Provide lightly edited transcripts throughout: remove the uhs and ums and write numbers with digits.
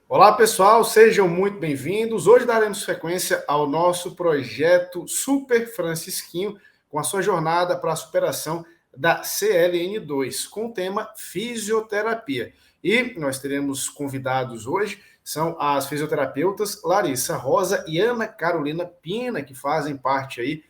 Olá, pessoal, sejam muito bem-vindos. Hoje daremos sequência ao nosso projeto Super Francisquinho, com a sua jornada para a superação da CLN2, com o tema fisioterapia. E nós teremos convidados hoje, são as fisioterapeutas Larissa Rosa e Ana Carolina Pina, que fazem parte aí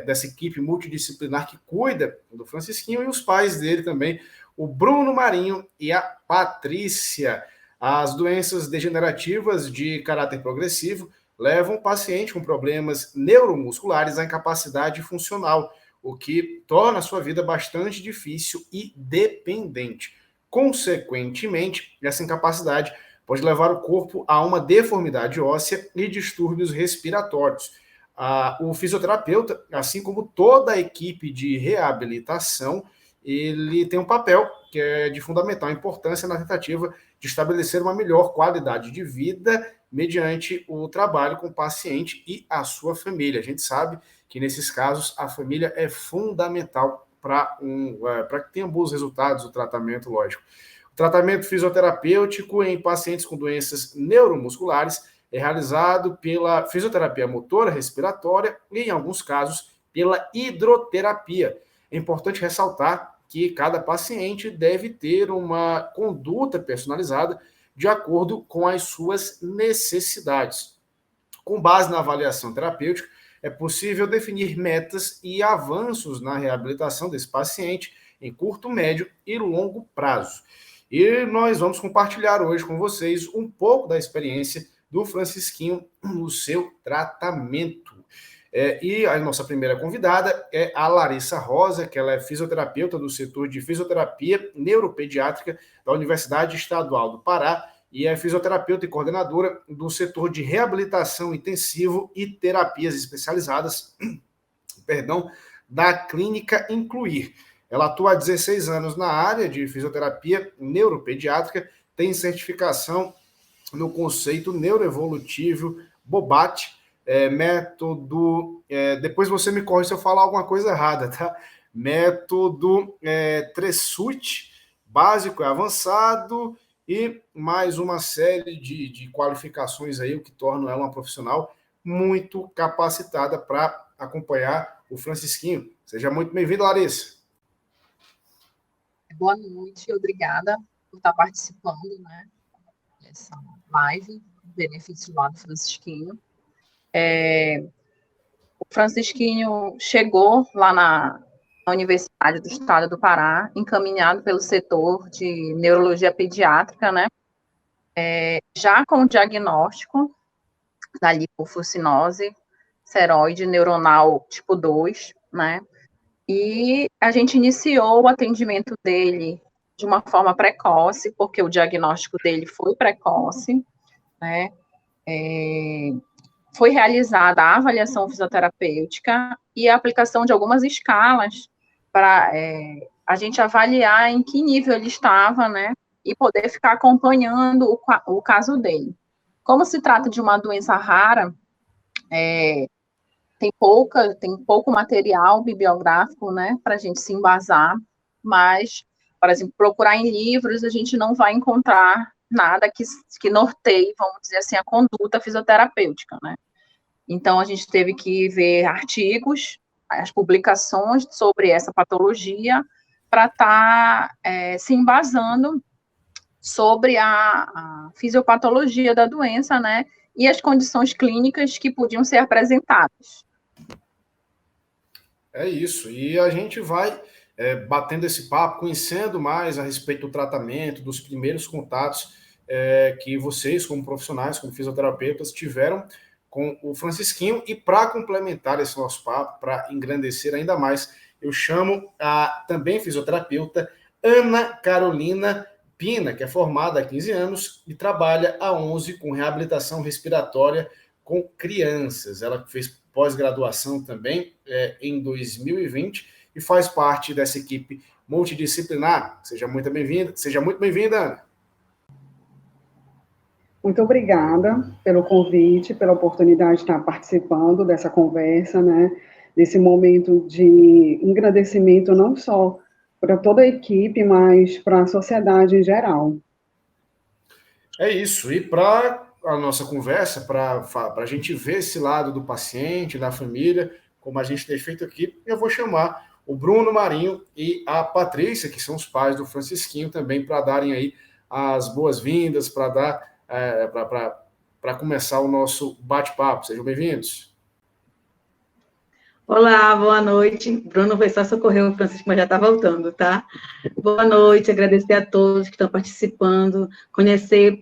dessa equipe multidisciplinar que cuida do Francisquinho, e os pais dele também, o Bruno Marinho e a Patrícia. As doenças degenerativas de caráter progressivo levam o paciente com problemas neuromusculares à incapacidade funcional, o que torna a sua vida bastante difícil e dependente. Consequentemente, essa incapacidade pode levar o corpo a uma deformidade óssea e distúrbios respiratórios. O fisioterapeuta, assim como toda a equipe de reabilitação, ele tem um papel que é de fundamental importância na tentativa de estabelecer uma melhor qualidade de vida mediante o trabalho com o paciente e a sua família. A gente sabe que, nesses casos, a família é fundamental para que tenha bons resultados o tratamento, lógico. O tratamento fisioterapêutico em pacientes com doenças neuromusculares é realizado pela fisioterapia motora respiratória e, em alguns casos, pela hidroterapia. É importante ressaltar que cada paciente deve ter uma conduta personalizada de acordo com as suas necessidades. Com base na avaliação terapêutica, é possível definir metas e avanços na reabilitação desse paciente em curto, médio e longo prazo. E nós vamos compartilhar hoje com vocês um pouco da experiência do Francisquinho no seu tratamento. E a nossa primeira convidada é a Larissa Rosa, que ela é fisioterapeuta do setor de fisioterapia neuropediátrica da Universidade Estadual do Pará e é fisioterapeuta e coordenadora do setor de reabilitação intensivo e terapias especializadas, da Clínica Incluir. Ela atua há 16 anos na área de fisioterapia neuropediátrica, tem certificação no conceito neuroevolutivo Bobat, método, depois você me corre se eu falar alguma coisa errada, tá? Método Tressut, básico e avançado, e mais uma série de qualificações aí, o que torna ela uma profissional muito capacitada para acompanhar o Francisquinho. Seja muito bem-vinda, Larissa. Boa noite, obrigada por estar participando, né, dessa live, benefício lá do Francisquinho. O Francisquinho chegou lá na Universidade do Estado do Pará, encaminhado pelo setor de neurologia pediátrica, né, já com o diagnóstico da lipofuscinose seroide neuronal tipo 2, né, e a gente iniciou o atendimento dele de uma forma precoce, porque o diagnóstico dele foi precoce, né, foi realizada a avaliação fisioterapêutica e a aplicação de algumas escalas para a gente avaliar em que nível ele estava, né, e poder ficar acompanhando o caso dele. Como se trata de uma doença rara, tem pouco material bibliográfico, né, para a gente se embasar, mas, por exemplo, procurar em livros, a gente não vai encontrar nada que norteie, vamos dizer assim, a conduta fisioterapêutica, né. Então, a gente teve que ver artigos, as publicações sobre essa patologia, para estar se embasando sobre a fisiopatologia da doença, né, e as condições clínicas que podiam ser apresentadas. É isso, e a gente vai batendo esse papo, conhecendo mais a respeito do tratamento, dos primeiros contatos que vocês, como profissionais, como fisioterapeutas, tiveram com o Francisquinho. E para complementar esse nosso papo, para engrandecer ainda mais, eu chamo a também fisioterapeuta Ana Carolina Pina, que é formada há 15 anos e trabalha há 11 com reabilitação respiratória com crianças. Ela fez pós-graduação também em 2020 e faz parte dessa equipe multidisciplinar. Seja muito bem-vinda, Ana. Muito obrigada pelo convite, pela oportunidade de estar participando dessa conversa, né, desse momento de engrandecimento não só para toda a equipe, mas para a sociedade em geral. É isso. E para a nossa conversa, para a gente ver esse lado do paciente, da família, como a gente tem feito aqui, eu vou chamar o Bruno Marinho e a Patrícia, que são os pais do Francisquinho, também para darem aí as boas-vindas, para dar para começar o nosso bate-papo. Sejam bem-vindos. Olá, boa noite. Bruno foi só socorrer o Francisco, mas já está voltando, tá? Boa noite, agradecer a todos que estão participando,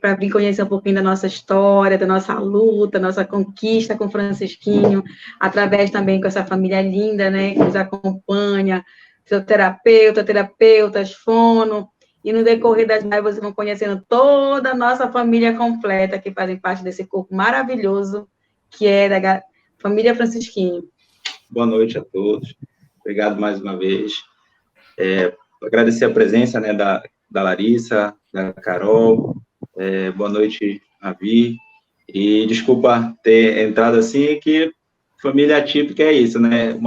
para vir conhecer um pouquinho da nossa história, da nossa luta, nossa conquista com o Francisquinho, através também com essa família linda, né, que nos acompanha, fisioterapeuta, terapeutas, fono, e no decorrer das lives vocês vão conhecendo toda a nossa família completa, que fazem parte desse corpo maravilhoso, que é da família Francisquinho. Boa noite a todos. Obrigado mais uma vez. Agradecer a presença, né, da Larissa, da Carol. Boa noite, Ravi. E desculpa ter entrado assim, que família atípica é isso, né?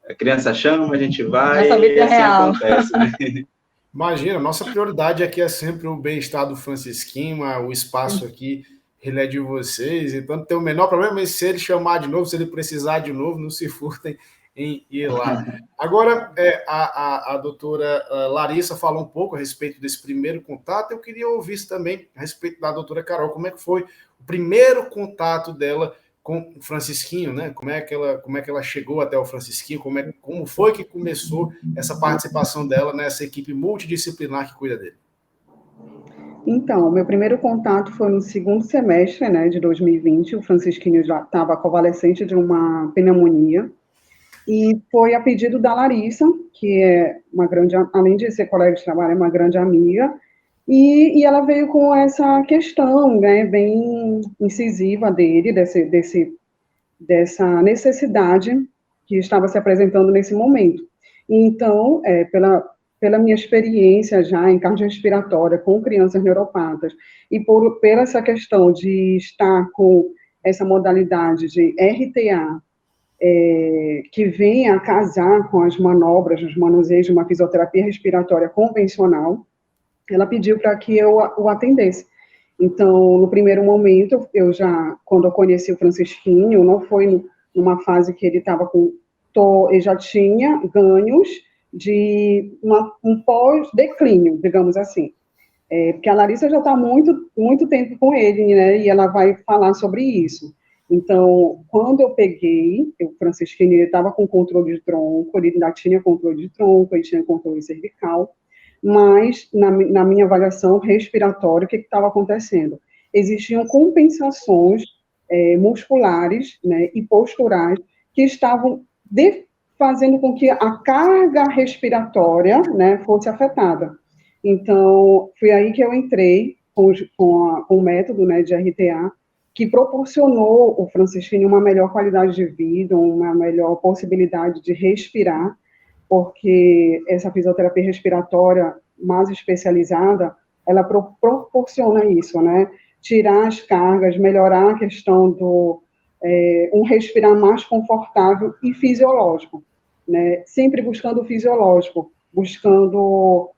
A criança chama, a gente vai e assim real. Acontece, né? Imagina, nossa prioridade aqui é sempre o bem-estar do Francisquinho, o espaço aqui ele é de vocês, então não tem o menor problema, mas se ele chamar de novo, se ele precisar de novo, não se furtem em ir lá. Agora, a doutora Larissa falou um pouco a respeito desse primeiro contato, eu queria ouvir isso também a respeito da doutora Carol, como é que foi o primeiro contato dela com o Francisquinho, né? Como é que ela chegou até o Francisquinho, como foi que começou essa participação dela nessa equipe multidisciplinar que cuida dele? Então, meu primeiro contato foi no segundo semestre, né, de 2020. O Francisquinho já estava convalescente de uma pneumonia. E foi a pedido da Larissa, que é uma grande, além de ser colega de trabalho, é uma grande amiga. E ela veio com essa questão, né, bem incisiva dele, dessa necessidade que estava se apresentando nesse momento. Então, pela minha experiência já em cardiorrespiratória com crianças neuropatas e pela essa questão de estar com essa modalidade de RTA, que vem a casar com as manobras, os manuseios de uma fisioterapia respiratória convencional, ela pediu para que eu o atendesse. Então, no primeiro momento, quando eu conheci o Francisquinho, não foi numa fase que ele estava ele já tinha ganhos de um pós-declínio, digamos assim. Porque a Larissa já está há muito tempo com ele, né, e ela vai falar sobre isso. Então, quando eu peguei, o Francisquinho estava com controle de tronco, ele ainda tinha controle de tronco, ele tinha controle cervical, mas na minha avaliação respiratória, o que estava acontecendo? Existiam compensações musculares, né, e posturais que estavam fazendo com que a carga respiratória, né, fosse afetada. Então, foi aí que eu entrei com o método, né, de RTA, que proporcionou ao Francisquinho uma melhor qualidade de vida, uma melhor possibilidade de respirar, porque essa fisioterapia respiratória mais especializada, ela proporciona isso, né? Tirar as cargas, melhorar a questão do um respirar mais confortável e fisiológico, né? Sempre buscando o fisiológico, buscando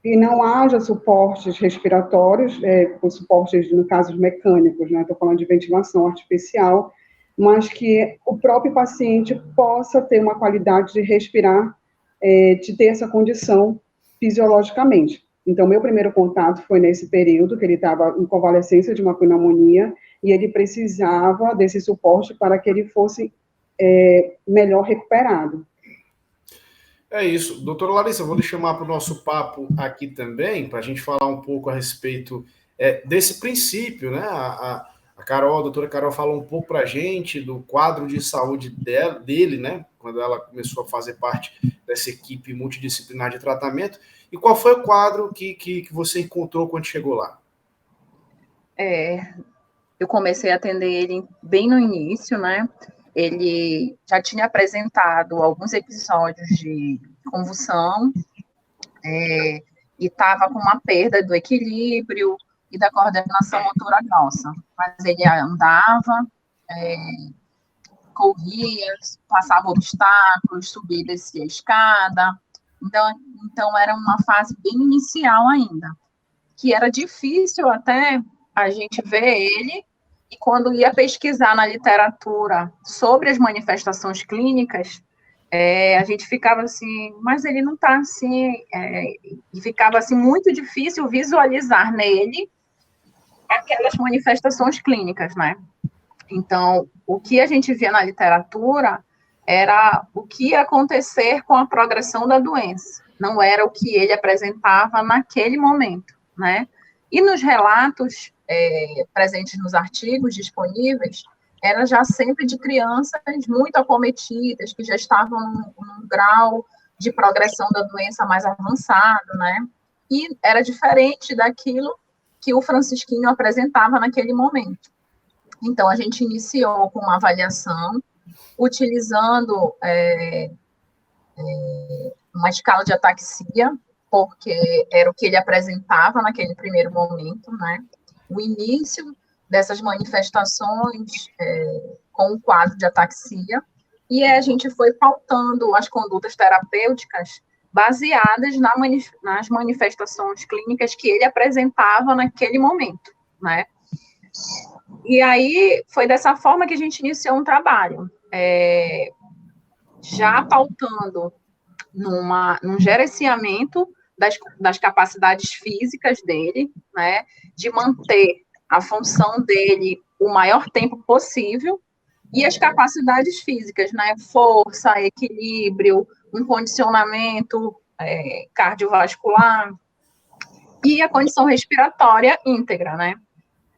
que não haja suportes respiratórios, suportes, no caso, mecânicos, né? Estou falando de ventilação artificial, mas que o próprio paciente possa ter uma qualidade de respirar, de ter essa condição fisiologicamente. Então, meu primeiro contato foi nesse período que ele estava em convalescência de uma pneumonia e ele precisava desse suporte para que ele fosse melhor recuperado. É isso. Doutora Larissa, eu vou lhe chamar para o nosso papo aqui também, para a gente falar um pouco a respeito desse princípio, né? A doutora Carol falou um pouco para a gente do quadro de saúde dele, né? Quando ela começou a fazer parte dessa equipe multidisciplinar de tratamento. E qual foi o quadro que você encontrou quando chegou lá? Eu comecei a atender ele bem no início, né? Ele já tinha apresentado alguns episódios de convulsão e estava com uma perda do equilíbrio e da coordenação motora grossa. Mas ele andava, corria, passava obstáculos, subia e descia a escada. Então era uma fase bem inicial ainda, que era difícil até a gente vê ele, e quando ia pesquisar na literatura sobre as manifestações clínicas, a gente ficava assim, mas ele não está assim, e ficava assim muito difícil visualizar nele aquelas manifestações clínicas, né? Então, o que a gente via na literatura era o que ia acontecer com a progressão da doença, não era o que ele apresentava naquele momento, né? E nos relatos presentes nos artigos disponíveis, era já sempre de crianças muito acometidas, que já estavam num grau de progressão da doença mais avançado, né? E era diferente daquilo que o Francisquinho apresentava naquele momento. Então, a gente iniciou com uma avaliação, utilizando uma escala de ataxia, porque era o que ele apresentava naquele primeiro momento, né? O início dessas manifestações com o quadro de ataxia, e a gente foi pautando as condutas terapêuticas baseadas nas manifestações clínicas que ele apresentava naquele momento, né? E aí, foi dessa forma que a gente iniciou um trabalho, já pautando num gerenciamento das capacidades físicas dele, né, de manter a função dele o maior tempo possível, e as capacidades físicas, né, força, equilíbrio, um condicionamento cardiovascular, e a condição respiratória íntegra, né.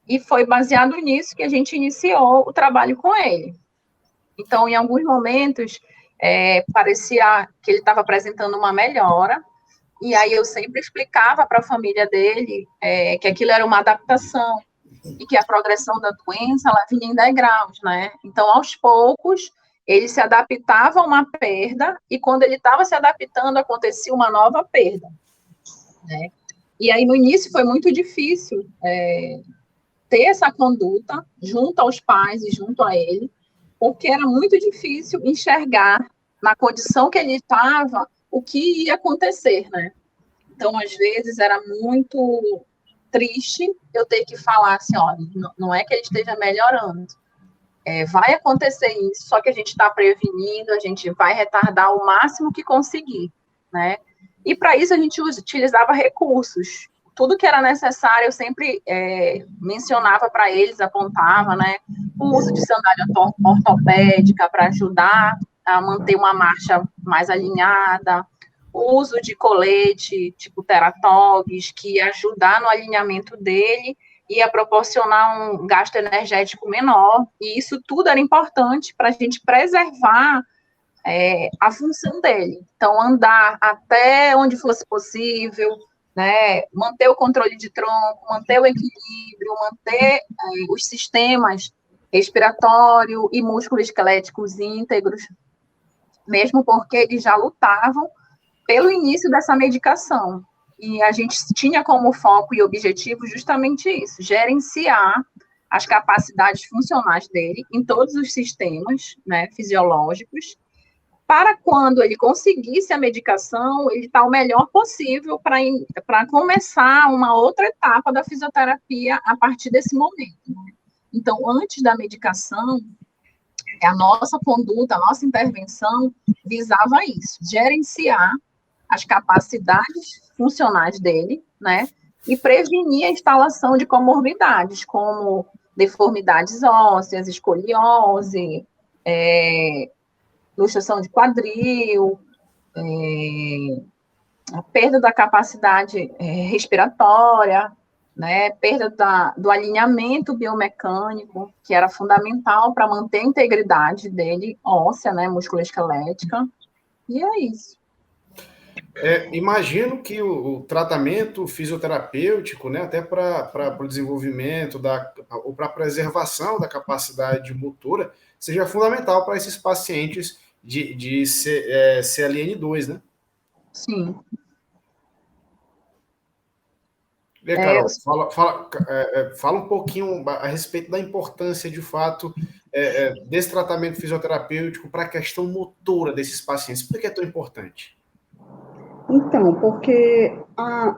E foi baseado nisso que a gente iniciou o trabalho com ele. Então, em alguns momentos, parecia que ele estava apresentando uma melhora, e aí eu sempre explicava para a família dele que aquilo era uma adaptação, e que a progressão da doença, ela vinha em degraus, né? Então, aos poucos, ele se adaptava a uma perda, e quando ele estava se adaptando, acontecia uma nova perda, né? E aí, no início, foi muito difícil ter essa conduta junto aos pais e junto a ele, porque era muito difícil enxergar na condição que ele estava o que ia acontecer, né? Então, às vezes, era muito triste eu ter que falar assim, ó, não é que ele esteja melhorando, vai acontecer isso, só que a gente está prevenindo, a gente vai retardar o máximo que conseguir, né? E para isso a gente utilizava recursos. Tudo que era necessário, eu sempre mencionava para eles, apontava, né? O uso de sandália ortopédica para ajudar a manter uma marcha mais alinhada, o uso de colete, tipo Teratogs, que ia ajudar no alinhamento dele, ia proporcionar um gasto energético menor, e isso tudo era importante para a gente preservar a função dele. Então, andar até onde fosse possível, né, manter o controle de tronco, manter o equilíbrio, manter os sistemas respiratório e músculo-esqueléticos íntegros, mesmo porque eles já lutavam pelo início dessa medicação. E a gente tinha como foco e objetivo justamente isso, gerenciar as capacidades funcionais dele em todos os sistemas, né, fisiológicos, para quando ele conseguisse a medicação, ele está o melhor possível para começar uma outra etapa da fisioterapia a partir desse momento. Né? Então, antes da medicação, a nossa conduta, a nossa intervenção visava isso, gerenciar as capacidades funcionais dele, né, e prevenir a instalação de comorbidades, como deformidades ósseas, escoliose, luxação de quadril, a perda da capacidade respiratória, né, perda do alinhamento biomecânico, que era fundamental para manter a integridade dele, óssea, né, musculoesquelética, e é isso. Imagino que o tratamento fisioterapêutico, né, até para o desenvolvimento ou para a preservação da capacidade motora, seja fundamental para esses pacientes de CLN2, né? Sim. Carol, fala um pouquinho a respeito da importância, de fato, desse tratamento fisioterapêutico para a questão motora desses pacientes. Por que é tão importante? Então, porque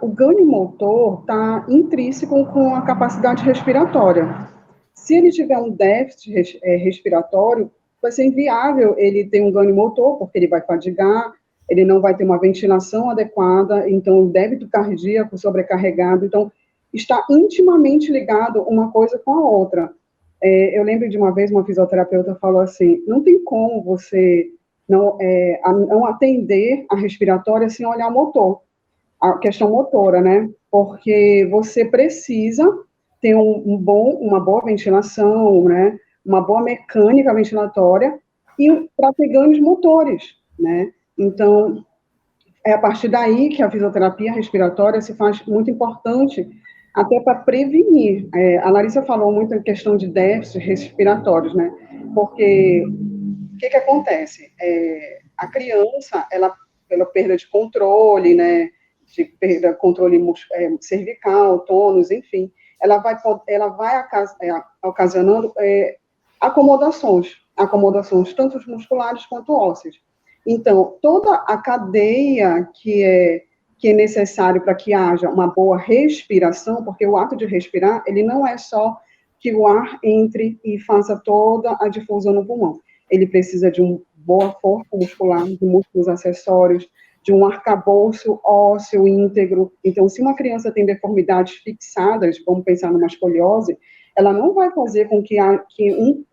o ganho motor está intrínseco com a capacidade respiratória. Se ele tiver um déficit respiratório, vai ser inviável ele ter um ganho motor, porque ele vai fadigar, ele não vai ter uma ventilação adequada, então o débito cardíaco sobrecarregado. Então, está intimamente ligado uma coisa com a outra. Eu lembro de uma vez uma fisioterapeuta falou assim, não tem como você não atender a respiratória sem olhar o motor, a questão motora, né? Porque você precisa ter uma boa ventilação, né? Uma boa mecânica ventilatória e para ter ganhos motores, né? Então, é a partir daí que a fisioterapia respiratória se faz muito importante, até para prevenir. A Larissa falou muito em questão de déficits respiratórios, né? Porque o que acontece? A criança, ela, pela perda de controle, né? De perda de controle cervical, tônus, enfim, ela vai ocasionando acomodações tanto musculares quanto ósseas. Então, toda a cadeia que é necessário para que haja uma boa respiração, porque o ato de respirar, ele não é só que o ar entre e faça toda a difusão no pulmão. Ele precisa de uma boa força muscular, de músculos acessórios, de um arcabouço ósseo íntegro. Então, se uma criança tem deformidades fixadas, vamos pensar numa escoliose, ela não vai fazer com que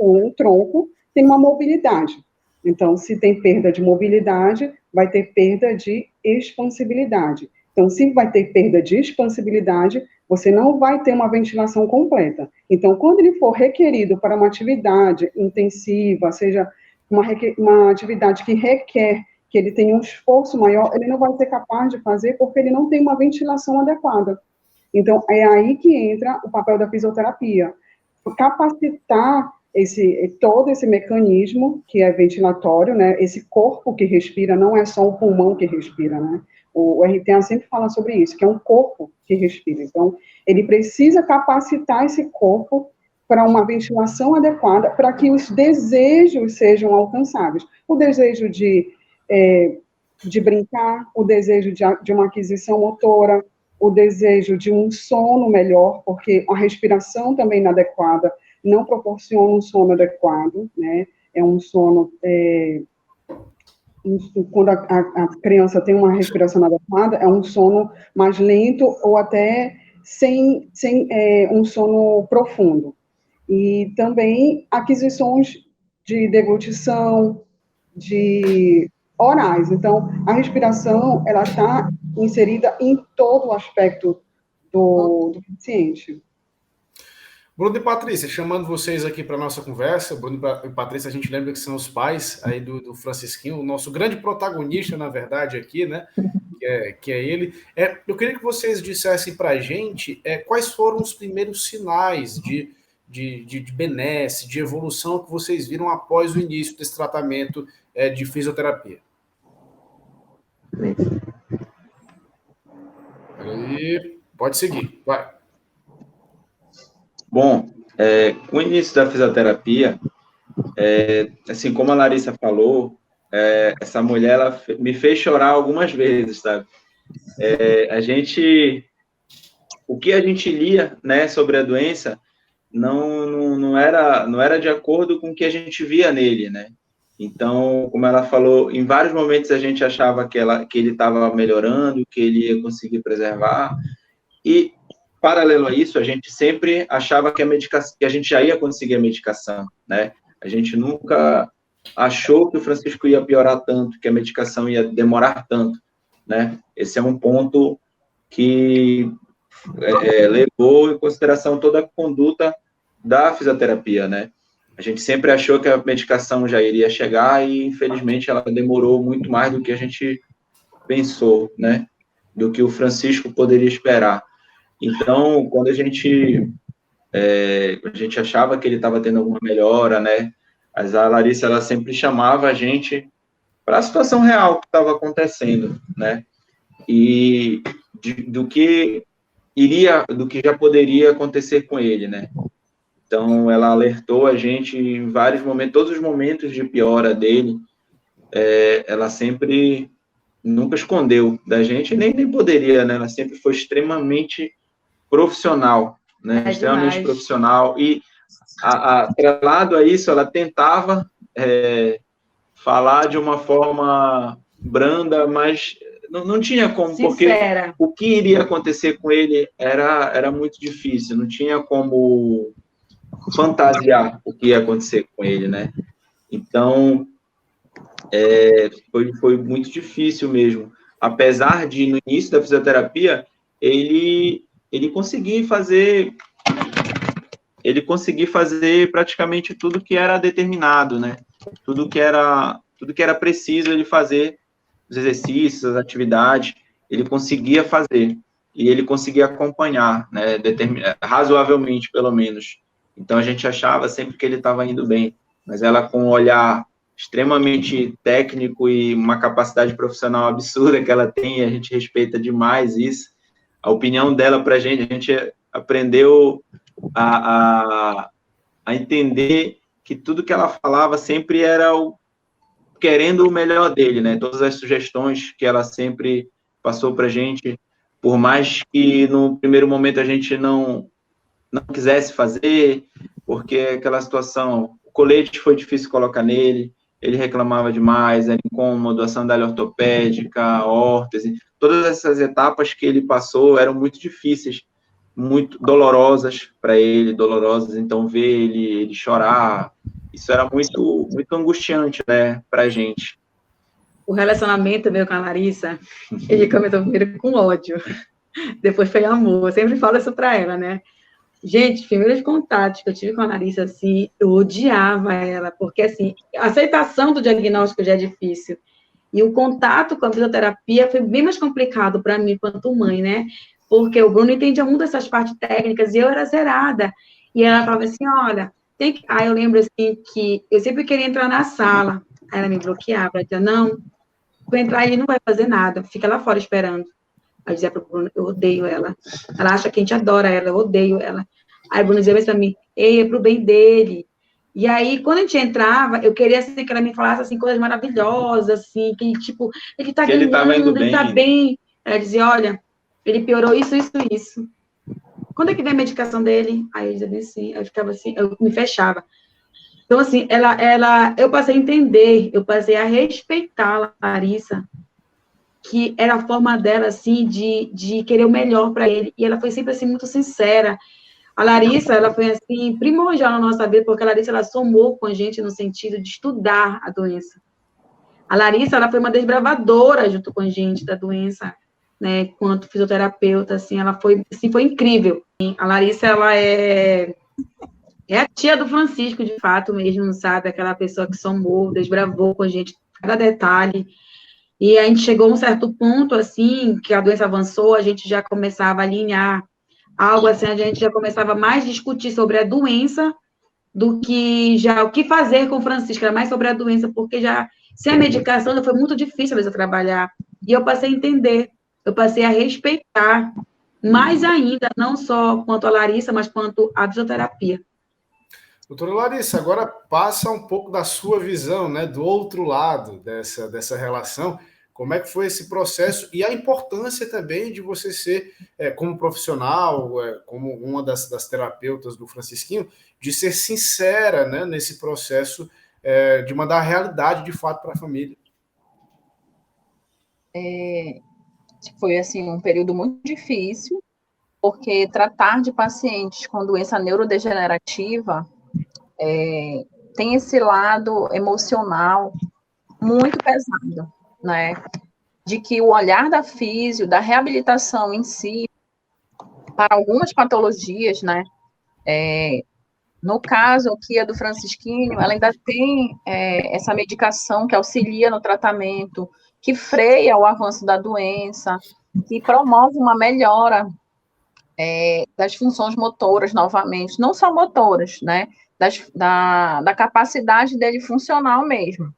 um tronco tenha uma mobilidade. Então, se tem perda de mobilidade, vai ter perda de expansibilidade. Então, se vai ter perda de expansibilidade, você não vai ter uma ventilação completa. Então, quando ele for requerido para uma atividade intensiva, seja uma atividade que requer que ele tenha um esforço maior, ele não vai ser capaz de fazer porque ele não tem uma ventilação adequada. Então, é aí que entra o papel da fisioterapia. Capacitar todo esse mecanismo que é ventilatório, né? Esse corpo que respira, não é só o pulmão que respira, né? O RTA sempre fala sobre isso, que é um corpo que respira. Então, ele precisa capacitar esse corpo para uma ventilação adequada, para que os desejos sejam alcançáveis. O desejo de brincar, o desejo de uma aquisição motora, o desejo de um sono melhor, porque a respiração também inadequada não proporciona um sono adequado, né? É um sono... quando a criança tem uma respiração adequada, é um sono mais lento ou até sem um sono profundo. E também aquisições de deglutição, de orais. Então, a respiração, ela está inserida em todo o aspecto do paciente. Bruno e Patrícia, chamando vocês aqui para a nossa conversa. Bruno e Patrícia, a gente lembra que são os pais aí do Francisquinho, o nosso grande protagonista, na verdade, aqui, né? Que é ele. Eu queria que vocês dissessem para a gente quais foram os primeiros sinais de benesse, de evolução que vocês viram após o início desse tratamento de fisioterapia. Aí, pode seguir, vai. Bom, com o início da fisioterapia, assim como a Larissa falou, essa mulher ela me fez chorar algumas vezes, sabe? O que a gente lia, né, sobre a doença não era de acordo com o que a gente via nele, né? Então, como ela falou, em vários momentos a gente achava que ele estava melhorando, que ele ia conseguir preservar, e paralelo a isso, a gente sempre achava que a gente já ia conseguir a medicação, né? A gente nunca achou que o Francisco ia piorar tanto, que a medicação ia demorar tanto, né? Esse é um ponto que levou em consideração toda a conduta da fisioterapia, né? A gente sempre achou que a medicação já iria chegar e, infelizmente, ela demorou muito mais do que a gente pensou, né? Do que o Francisco poderia esperar. Então, quando a gente achava que ele estava tendo alguma melhora, né? Mas a Larissa, ela sempre chamava a gente para a situação real que estava acontecendo, né? E do que já poderia acontecer com ele, né? Então, ela alertou a gente em vários momentos, todos os momentos de piora dele, ela sempre nunca escondeu da gente, nem poderia, né? Ela sempre foi extremamente profissional, né? Extremamente demais. profissional. E, atrelado a isso, ela tentava falar de uma forma branda, mas não tinha como, Sincera. porque o que iria acontecer com ele era muito difícil, não tinha como fantasiar o que ia acontecer com ele, né? Então, foi muito difícil mesmo. Apesar de, no início da fisioterapia, ele conseguir fazer praticamente tudo que era determinado, né? Tudo que era preciso ele fazer, os exercícios, as atividades, ele conseguia fazer. E ele conseguia acompanhar, né? Razoavelmente, pelo menos. Então, a gente achava sempre que ele estava indo bem. Mas ela, com um olhar extremamente técnico e uma capacidade profissional absurda que ela tem, e a gente respeita demais isso. A opinião dela para a gente aprendeu a entender que tudo que ela falava sempre era querendo o melhor dele, né? Todas as sugestões que ela sempre passou para a gente, por mais que no primeiro momento a gente não quisesse fazer, porque aquela situação, o colete foi difícil colocar nele, ele reclamava demais, era incômodo, a sandália ortopédica, a órtese, todas essas etapas que ele passou eram muito difíceis, muito dolorosas para ele, então ver ele chorar, isso era muito, muito angustiante, né, para a gente. O relacionamento meu com a Larissa, ele começou primeiro com ódio, depois foi amor, eu sempre falo isso para ela, né? Gente, os primeiros contatos que eu tive com a Larissa, assim, eu odiava ela, porque, assim, a aceitação do diagnóstico já é difícil, e o contato com a fisioterapia foi bem mais complicado para mim, quanto mãe, né? Porque o Bruno entendia muito dessas partes técnicas, e eu era zerada, e ela falava assim, olha, Aí eu lembro, assim, que eu sempre queria entrar na sala, aí ela me bloqueava, ela dizia, não, vou entrar aí, não vai fazer nada, fica lá fora esperando. Aí eu dizia pro Bruno, eu odeio ela. Ela acha que a gente adora ela, eu odeio ela. Aí o Bruno dizia pra mim, ei, é pro bem dele. E aí, quando a gente entrava, eu queria, assim, que ela me falasse, assim, coisas maravilhosas, assim, que, tipo, ele tá Que ganhando, ele ele tá bem. Ela dizia, olha, ele piorou isso, isso, isso. Quando é que vem a medicação dele? Aí eu dizia assim, eu ficava assim, eu me fechava. Então, assim, eu passei a entender, eu passei a respeitar a Larissa, que era a forma dela, assim, de querer o melhor para ele, e ela foi sempre, assim, muito sincera. A Larissa, ela foi, assim, primordial na nossa vida, porque a Larissa, ela somou com a gente no sentido de estudar a doença. A Larissa, ela foi uma desbravadora junto com a gente da doença, né, quanto fisioterapeuta, assim, ela foi, assim, foi incrível. A Larissa, ela é a tia do Francisco, de fato mesmo, sabe? Aquela pessoa que somou, desbravou com a gente cada detalhe. E a gente chegou a um certo ponto, assim, que a doença avançou, a gente já começava a alinhar algo assim, a gente já começava mais a discutir sobre a doença do que já o que fazer com o Francisco, era mais sobre a doença, porque já, sem a medicação, já foi muito difícil às vezes trabalhar. E eu passei a entender, eu passei a respeitar mais ainda, não só quanto a Larissa, mas quanto a fisioterapia. Doutora Larissa, agora passa um pouco da sua visão, né, do outro lado dessa relação. Como é que foi esse processo e a importância também de você ser, como profissional, como uma das terapeutas do Francisquinho, de ser sincera, né, nesse processo de mandar a realidade de fato para a família. Foi assim um período muito difícil, porque tratar de pacientes com doença neurodegenerativa tem esse lado emocional muito pesado, né? De que o olhar da físio, da reabilitação em si, para algumas patologias, né? No caso aqui, a do Francisquinho, ela ainda tem essa medicação que auxilia no tratamento, que freia o avanço da doença, que promove uma melhora das funções motoras novamente, não só motoras, né? Da capacidade dele funcional mesmo.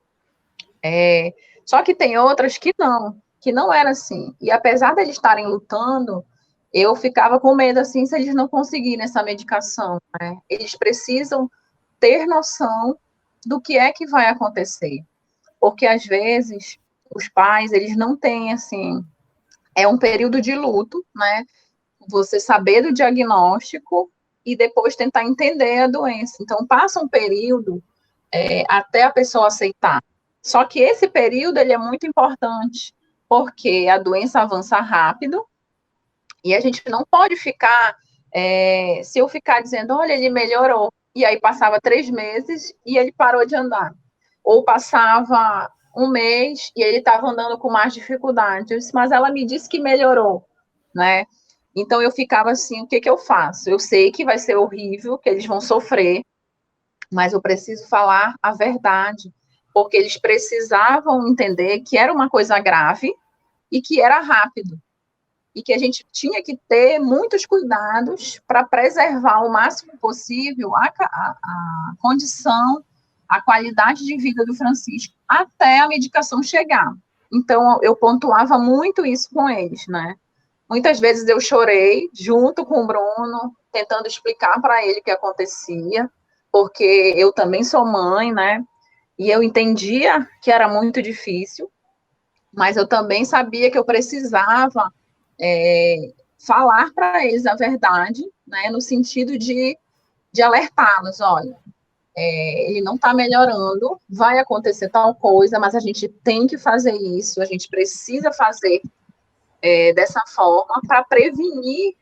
Só que tem outras que não era assim. E apesar deles estarem lutando, eu ficava com medo, assim, se eles não conseguirem essa medicação, né? Eles precisam ter noção do que é que vai acontecer. Porque, às vezes, os pais, eles não têm, assim, é um período de luto, né? Você saber do diagnóstico e depois tentar entender a doença. Então, passa um período até a pessoa aceitar. Só que esse período, ele é muito importante, porque a doença avança rápido e a gente não pode ficar, se eu ficar dizendo, olha, ele melhorou, e aí passava 3 meses e ele parou de andar. Ou passava 1 mês e ele estava andando com mais dificuldade. Eu disse, mas ela me disse que melhorou, né? Então, eu ficava assim, o que eu faço? Eu sei que vai ser horrível, que eles vão sofrer, mas eu preciso falar a verdade, porque eles precisavam entender que era uma coisa grave e que era rápido, e que a gente tinha que ter muitos cuidados para preservar o máximo possível a condição, a qualidade de vida do Francisco até a medicação chegar. Então, eu pontuava muito isso com eles, né? Muitas vezes eu chorei junto com o Bruno, tentando explicar para ele o que acontecia, porque eu também sou mãe, né? E eu entendia que era muito difícil, mas eu também sabia que eu precisava falar para eles a verdade, né? No sentido de alertá-los, olha, ele não está melhorando, vai acontecer tal coisa, mas a gente tem que fazer isso, a gente precisa fazer dessa forma para prevenir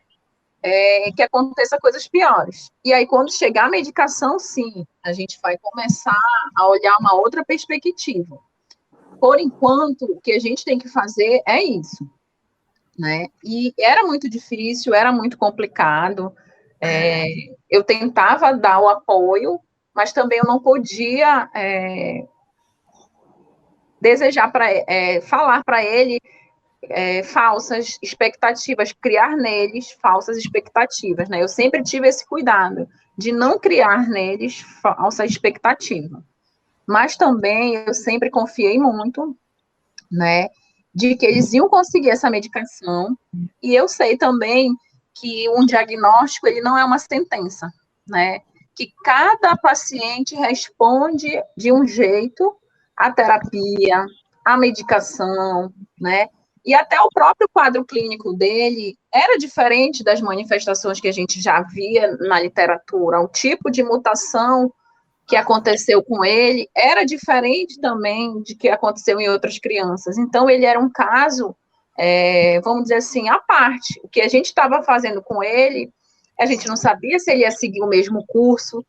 que aconteça coisas piores. E aí, quando chegar a medicação, sim, a gente vai começar a olhar uma outra perspectiva. Por enquanto, o que a gente tem que fazer é isso, né? E era muito difícil, era muito complicado. Eu tentava dar o apoio, mas também eu não podia desejar falar para ele falsas expectativas, criar neles falsas expectativas, né? Eu sempre tive esse cuidado de não criar neles falsa expectativa. Mas também eu sempre confiei muito, né, de que eles iam conseguir essa medicação, e eu sei também que um diagnóstico, ele não é uma sentença, né, que cada paciente responde de um jeito à terapia, à medicação, né, e até o próprio quadro clínico dele era diferente das manifestações que a gente já via na literatura. O tipo de mutação que aconteceu com ele era diferente também de que aconteceu em outras crianças. Então, ele era um caso, vamos dizer assim, à parte. O que a gente estava fazendo com ele, a gente não sabia se ele ia seguir o mesmo curso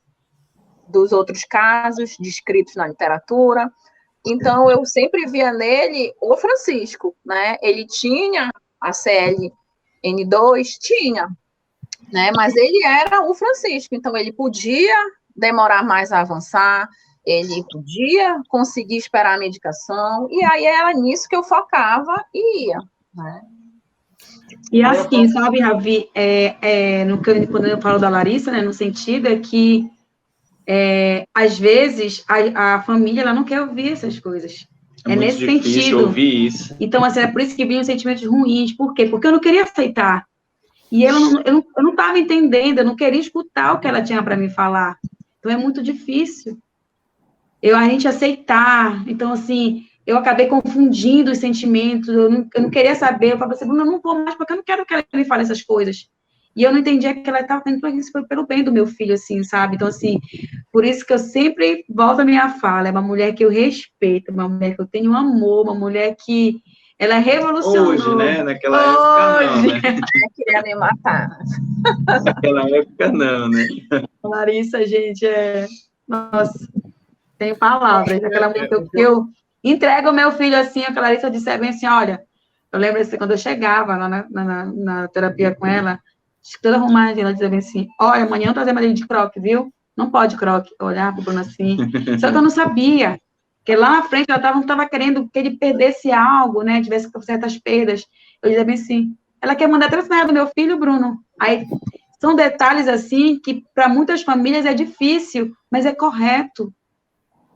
dos outros casos descritos na literatura. Então, eu sempre via nele o Francisco, né? Ele tinha a CLN2, tinha, né? Mas ele era o Francisco, então ele podia demorar mais a avançar, ele podia conseguir esperar a medicação, e aí era nisso que eu focava e ia, né? E assim, sabe, Ravi, quando eu falo da Larissa, né, no sentido é que às vezes, a família, ela não quer ouvir essas coisas. É nesse sentido. Ouvir isso. Então, assim, é por isso que vinham sentimentos ruins. Por quê? Porque eu não queria aceitar. E eu não estava entendendo, eu não queria escutar o que ela tinha para me falar. Então, é muito difícil a gente aceitar. Então, assim, eu acabei confundindo os sentimentos, eu não queria saber. Eu falava assim, eu não vou mais, porque eu não quero que ela me fale essas coisas. E eu não entendia que ela estava tendo isso pelo bem do meu filho, assim, sabe? Então, assim, por isso que eu sempre volto à minha fala, é uma mulher que eu respeito, uma mulher que eu tenho amor, uma mulher que ela revolucionou. Hoje, né? Naquela época, não, né? Queria me matar. Naquela época, não, né? Larissa, gente, nossa, tenho palavras. Aquela mulher que eu entrego o meu filho assim, a Larissa disse bem assim, olha, eu lembro assim, quando eu chegava lá na terapia com ela, toda arrumadinha, ela dizia bem assim, olha, amanhã eu trazer mais de croque, viu? Não pode croque. Eu olhava pro Bruno assim. Só que eu não sabia. Porque lá na frente ela não estava querendo que ele perdesse algo, né? Tivesse certas perdas. Eu dizia bem assim, ela quer mandar transferir do meu filho, Bruno. Aí, são detalhes assim que para muitas famílias é difícil, mas é correto.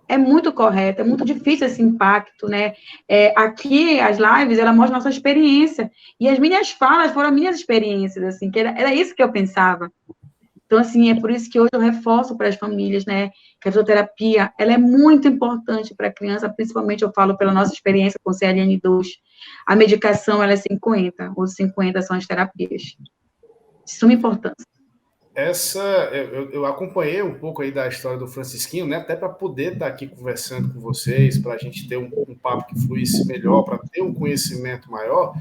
É muito correto, é muito difícil esse impacto, né? Aqui, as lives, ela mostra nossa experiência. E as minhas falas foram minhas experiências, assim, que era isso que eu pensava. Então, assim, é por isso que hoje eu reforço para as famílias, né, que a fisioterapia, ela é muito importante para a criança, principalmente eu falo pela nossa experiência com CLN2, a medicação, ela é 50, ou 50 são as terapias. De suma importância. Eu acompanhei um pouco aí da história do Francisquinho, né? Até para poder estar aqui conversando com vocês, para a gente ter um papo que fluísse melhor, para ter um conhecimento maior.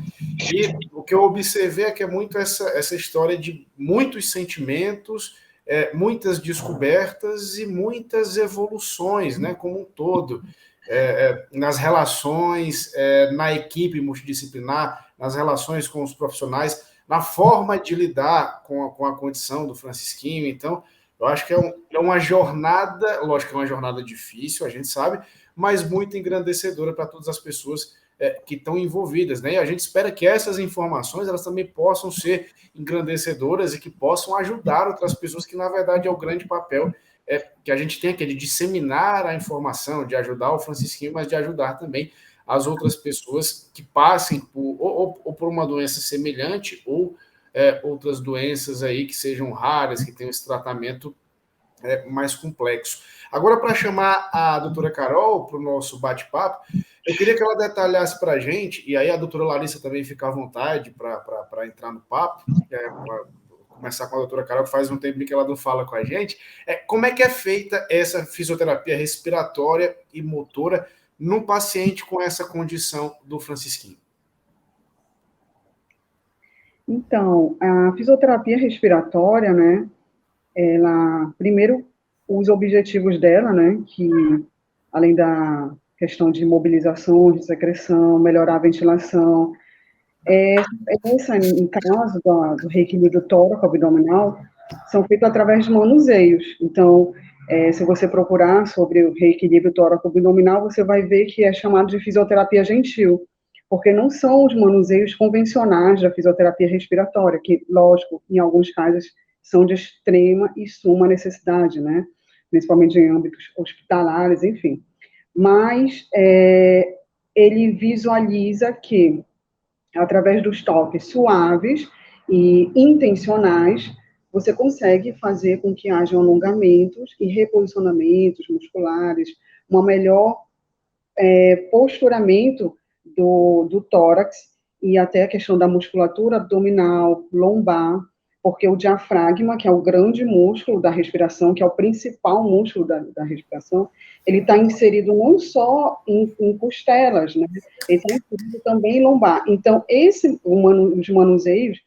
E o que eu observei é que é muito essa história de muitos sentimentos, muitas descobertas e muitas evoluções, né? Como um todo. Nas relações, na equipe multidisciplinar, nas relações com os profissionais, na forma de lidar com a condição do Francisquinho. Então, eu acho que é uma jornada, lógico que é uma jornada difícil, a gente sabe, mas muito engrandecedora para todas as pessoas que estão envolvidas, né? E a gente espera que essas informações, elas também possam ser engrandecedoras e que possam ajudar outras pessoas, que na verdade é o grande papel que a gente tem aqui, de disseminar a informação, de ajudar o Francisquinho, mas de ajudar também as outras pessoas que passem ou por uma doença semelhante ou outras doenças aí que sejam raras, que tenham esse tratamento mais complexo. Agora, para chamar a doutora Carol para o nosso bate-papo, eu queria que ela detalhasse para a gente, e aí a doutora Larissa também fica à vontade para entrar no papo, para começar com a doutora Carol, que faz um tempo que ela não fala com a gente, como é que é feita essa fisioterapia respiratória e motora num paciente com essa condição do Francisquinho? Então, a fisioterapia respiratória, né, ela, primeiro, os objetivos dela, né, que além da questão de mobilização, de secreção, melhorar a ventilação, essa, em caso do reequilíbrio tóraco-abdominal, são feitos através de manuseios. Então, se você procurar sobre o reequilíbrio tóraco-abdominal, você vai ver que é chamado de fisioterapia gentil, porque não são os manuseios convencionais da fisioterapia respiratória, que, lógico, em alguns casos, são de extrema e suma necessidade, né? Principalmente em âmbitos hospitalares, enfim. Mas ele visualiza que, através dos toques suaves e intencionais, você consegue fazer com que haja alongamentos e reposicionamentos musculares, um melhor posturamento do tórax e até a questão da musculatura abdominal, lombar, porque o diafragma, que é o grande músculo da respiração, que é o principal músculo da respiração, ele está inserido não só em costelas, né? Ele está inserido também em lombar. Então, os manuseios,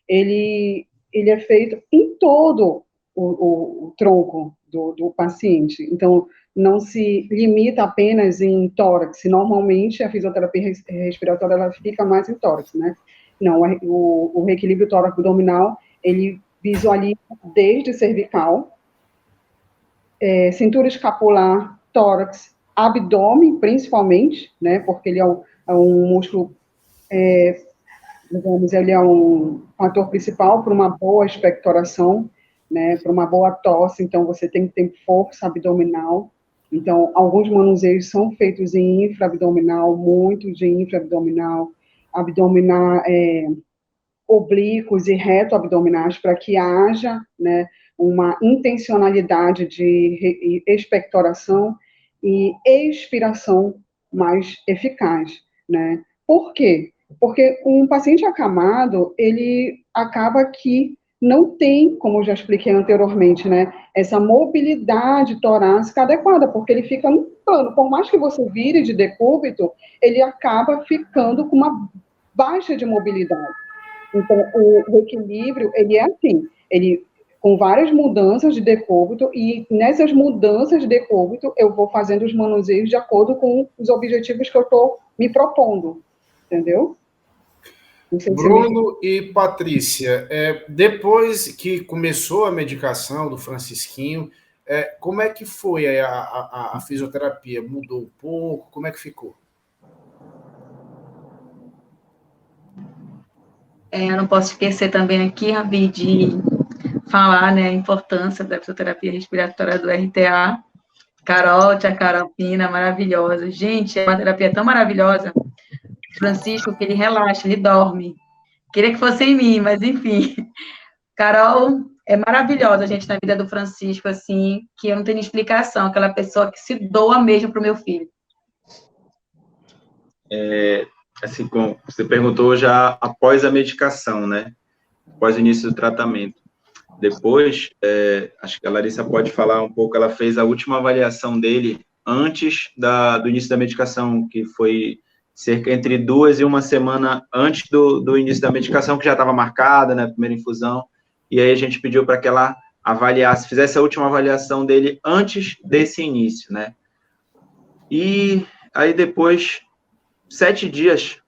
ele é feito em todo o tronco do paciente. Então, não se limita apenas em tórax. Normalmente, a fisioterapia respiratória, ela fica mais em tórax, né? Não, o reequilíbrio tóraco-abdominal, ele visualiza desde cervical, cintura escapular, tórax, abdômen, principalmente, né? Porque ele é um músculo, digamos, ele é um fator principal para uma boa expectoração, né? Para uma boa tosse. Então, você tem que ter força abdominal. Então, alguns manuseios são feitos em infraabdominal, muitos de infraabdominal, oblíquos e reto-abdominais, para que haja, né, uma intencionalidade de expectoração e expiração mais eficaz, né? Por quê? Porque um paciente acamado, ele acaba que não tem, como eu já expliquei anteriormente, né, essa mobilidade torácica adequada, porque ele fica no plano. Por mais que você vire de decúbito, ele acaba ficando com uma baixa de mobilidade. Então, o equilíbrio, ele é assim, ele com várias mudanças de decúbito, e nessas mudanças de decúbito, eu vou fazendo os manuseios de acordo com os objetivos que eu estou me propondo, entendeu? Bruno e Patrícia, depois que começou a medicação do Francisquinho, como é que foi a fisioterapia? Mudou um pouco? Como é que ficou? Eu não posso esquecer também aqui, Ravi, de falar, né, a importância da fisioterapia respiratória do RTA. Carol, tia Carol Pina, maravilhosa. Gente, é uma terapia tão maravilhosa. Francisco, que ele relaxa, ele dorme. Queria que fosse em mim, mas enfim. Carol, é maravilhosa, gente, na vida do Francisco, assim, que eu não tenho explicação, aquela pessoa que se doa mesmo para o meu filho. Assim, como você perguntou já após a medicação, né? Após o início do tratamento. Depois, acho que a Larissa pode falar um pouco, ela fez a última avaliação dele antes do início da medicação, que foi cerca entre 2 e 1 semana antes do início da medicação, que já estava marcada, né, a primeira infusão, e aí a gente pediu para que ela avaliasse, fizesse a última avaliação dele antes desse início, né? E aí depois, 7 dias,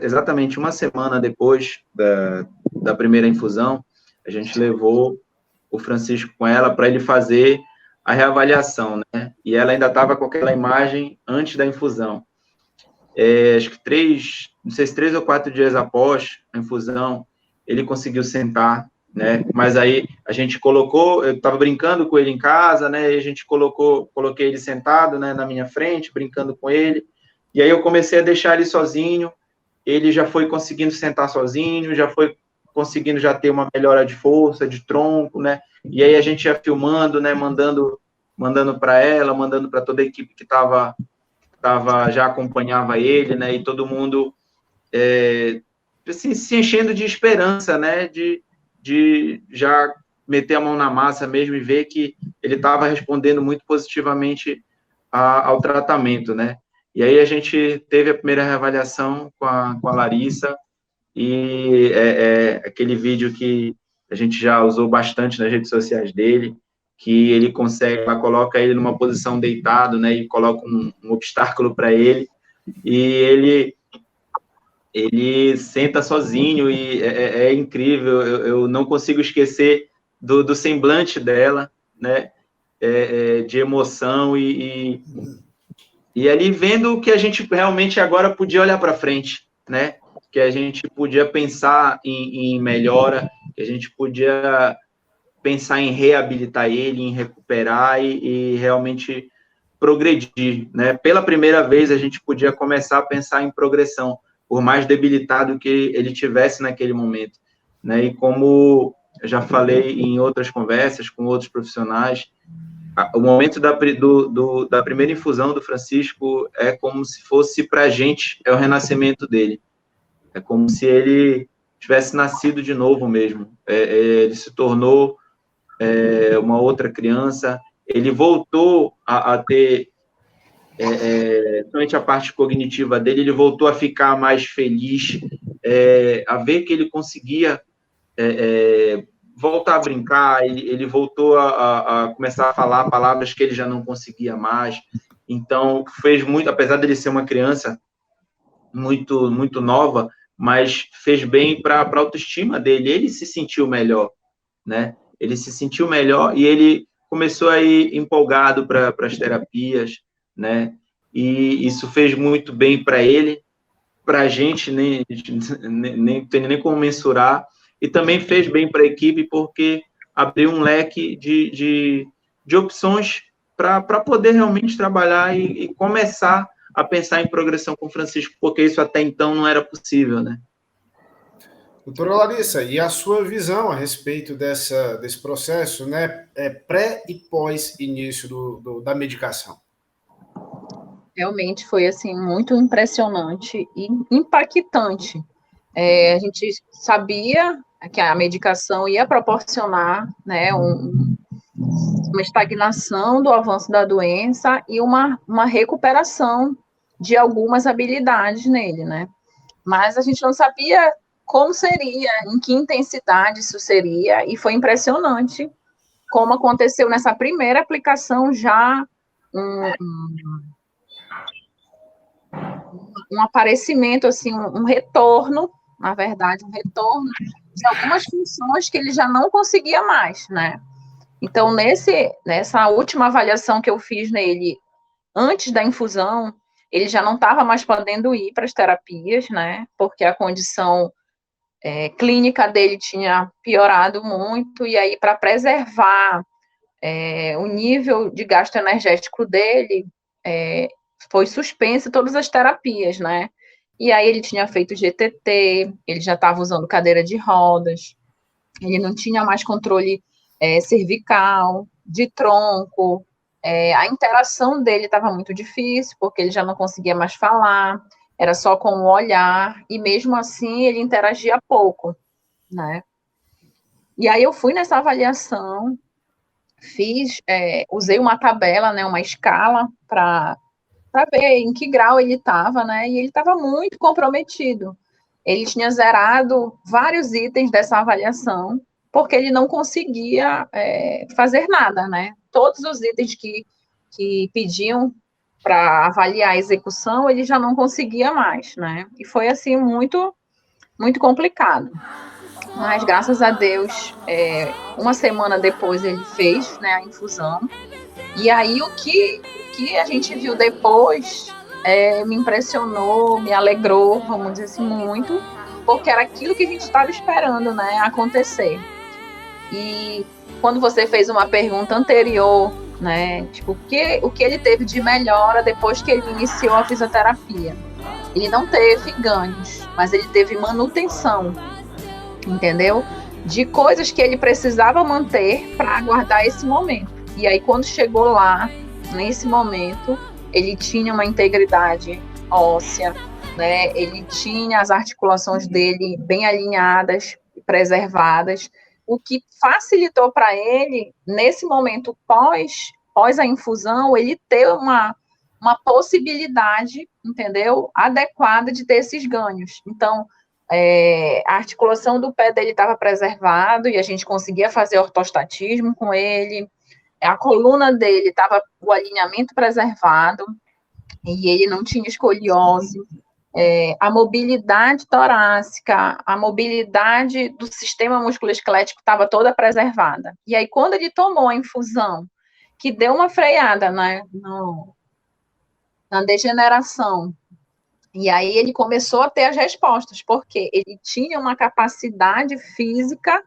exatamente 1 semana depois da primeira infusão, a gente levou o Francisco com ela para ele fazer a reavaliação, né? E ela ainda estava com aquela imagem antes da infusão. Acho que 3 ou 4 dias após a infusão, ele conseguiu sentar, né? Mas aí a gente colocou, eu estava brincando com ele em casa, né? E a gente coloquei ele sentado, né, na minha frente, brincando com ele. E aí eu comecei a deixar ele sozinho. Ele já foi conseguindo sentar sozinho, já foi conseguindo já ter uma melhora de força, de tronco, né? E aí a gente ia filmando, né? Mandando para ela, mandando para toda a equipe que já acompanhava ele, né? E todo mundo assim, se enchendo de esperança, né? De já meter a mão na massa mesmo e ver que ele estava respondendo muito positivamente ao tratamento, né? E aí a gente teve a primeira reavaliação com a Larissa, e aquele vídeo que a gente já usou bastante nas redes sociais dele, que ele consegue, ela coloca ele numa posição deitado, né, e coloca um obstáculo para ele, e ele senta sozinho, e é incrível, eu não consigo esquecer do semblante dela, né, de emoção, e ali vendo que a gente realmente agora podia olhar para frente, né, que a gente podia pensar em melhora, que a gente podia pensar em reabilitar ele, em recuperar e realmente progredir, né? Pela primeira vez, a gente podia começar a pensar em progressão, por mais debilitado que ele tivesse naquele momento, né? E como eu já falei em outras conversas com outros profissionais, o momento da primeira infusão do Francisco é como se fosse, para a gente, é o renascimento dele. É como se ele tivesse nascido de novo mesmo. Ele se tornou uma outra criança. Ele voltou a ter, somente a parte cognitiva dele, ele voltou a ficar mais feliz, a ver que ele conseguia voltar a brincar, ele voltou a começar a falar palavras que ele já não conseguia mais. Então, fez muito, apesar dele ser uma criança muito, muito nova, mas fez bem para a autoestima dele, ele se sentiu melhor, né? Ele se sentiu melhor e ele começou a ir empolgado para as terapias, né? E isso fez muito bem para ele, para a gente, nem tem nem como mensurar, e também fez bem para a equipe, porque abriu um leque de opções para poder realmente trabalhar e começar a pensar em progressão com o Francisco, porque isso até então não era possível, né? Doutora Larissa, e a sua visão a respeito desse processo, né, pré e pós início da medicação? Realmente foi, assim, muito impressionante e impactante. A gente sabia que a medicação ia proporcionar, né, uma estagnação do avanço da doença e uma recuperação de algumas habilidades nele, né? Mas a gente não sabia como seria, em que intensidade isso seria, e foi impressionante como aconteceu nessa primeira aplicação já um aparecimento, assim, um retorno, na verdade, um retorno de algumas funções que ele já não conseguia mais, né? Então, nessa última avaliação que eu fiz nele, antes da infusão, ele já não estava mais podendo ir para as terapias, né? Porque a condição clínica dele tinha piorado muito, e aí, para preservar o nível de gasto energético dele, foi suspensa todas as terapias, né? E aí ele tinha feito GTT, ele já estava usando cadeira de rodas, ele não tinha mais controle cervical, de tronco, a interação dele estava muito difícil, porque ele já não conseguia mais falar, era só com o olhar, e mesmo assim ele interagia pouco, né? E aí eu fui nessa avaliação, usei uma tabela, né, uma escala, para ver em que grau ele estava, né? E ele estava muito comprometido. Ele tinha zerado vários itens dessa avaliação, porque ele não conseguia fazer nada, né? Todos os itens que pediam para avaliar a execução, ele já não conseguia mais, né? E foi, assim, muito, muito complicado. Mas, graças a Deus, uma semana depois ele fez, né, a infusão. E aí, o que a gente viu depois me impressionou, me alegrou, vamos dizer assim, muito, porque era aquilo que a gente estava esperando, né, acontecer. E quando você fez uma pergunta anterior, né, tipo, o que ele teve de melhora depois que ele iniciou a fisioterapia? Ele não teve ganhos, mas ele teve manutenção, entendeu? De coisas que ele precisava manter para aguardar esse momento. E aí, quando chegou lá, nesse momento, ele tinha uma integridade óssea, né? Ele tinha as articulações dele bem alinhadas, preservadas, o que facilitou para ele, nesse momento pós a infusão, ele ter uma possibilidade, entendeu? Adequada de ter esses ganhos. Então, a articulação do pé dele estava preservada e a gente conseguia fazer ortostatismo com ele. A coluna dele estava o alinhamento preservado e ele não tinha escoliose. A mobilidade torácica, a mobilidade do sistema musculoesquelético estava toda preservada. E aí, quando ele tomou a infusão, que deu uma freada, né, na degeneração, e aí ele começou a ter as respostas, porque ele tinha uma capacidade física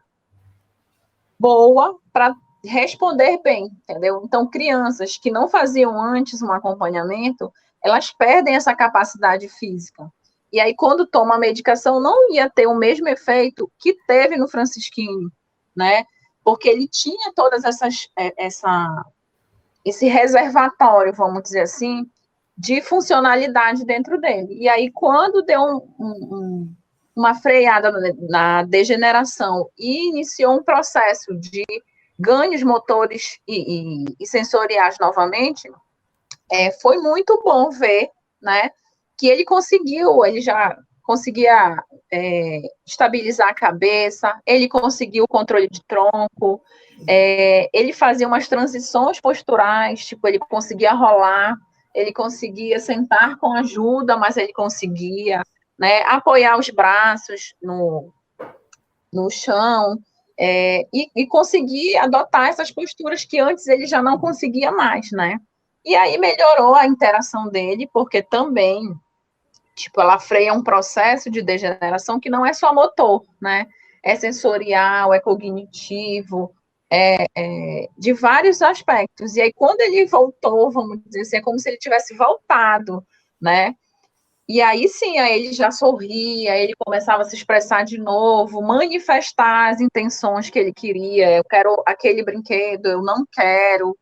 boa para responder bem, entendeu? Então, crianças que não faziam antes um acompanhamento, elas perdem essa capacidade física. E aí, quando toma a medicação, não ia ter o mesmo efeito que teve no Francisquinho, né? Porque ele tinha todas esse reservatório, vamos dizer assim, de funcionalidade dentro dele. E aí, quando deu uma freada na degeneração e iniciou um processo de ganhos motores e sensoriais novamente, foi muito bom ver, né, que ele já conseguia estabilizar a cabeça, ele conseguiu o controle de tronco, ele fazia umas transições posturais, tipo, ele conseguia rolar, ele conseguia sentar com ajuda, mas ele conseguia, né, apoiar os braços no chão, e conseguir adotar essas posturas que antes ele já não conseguia mais, né? E aí melhorou a interação dele, porque também, tipo, ela freia um processo de degeneração que não é só motor, né? É sensorial, é cognitivo, de vários aspectos. E aí, quando ele voltou, vamos dizer assim, é como se ele tivesse voltado, né? E aí sim, aí ele já sorria, ele começava a se expressar de novo, manifestar as intenções que ele queria. Eu quero aquele brinquedo, eu não quero,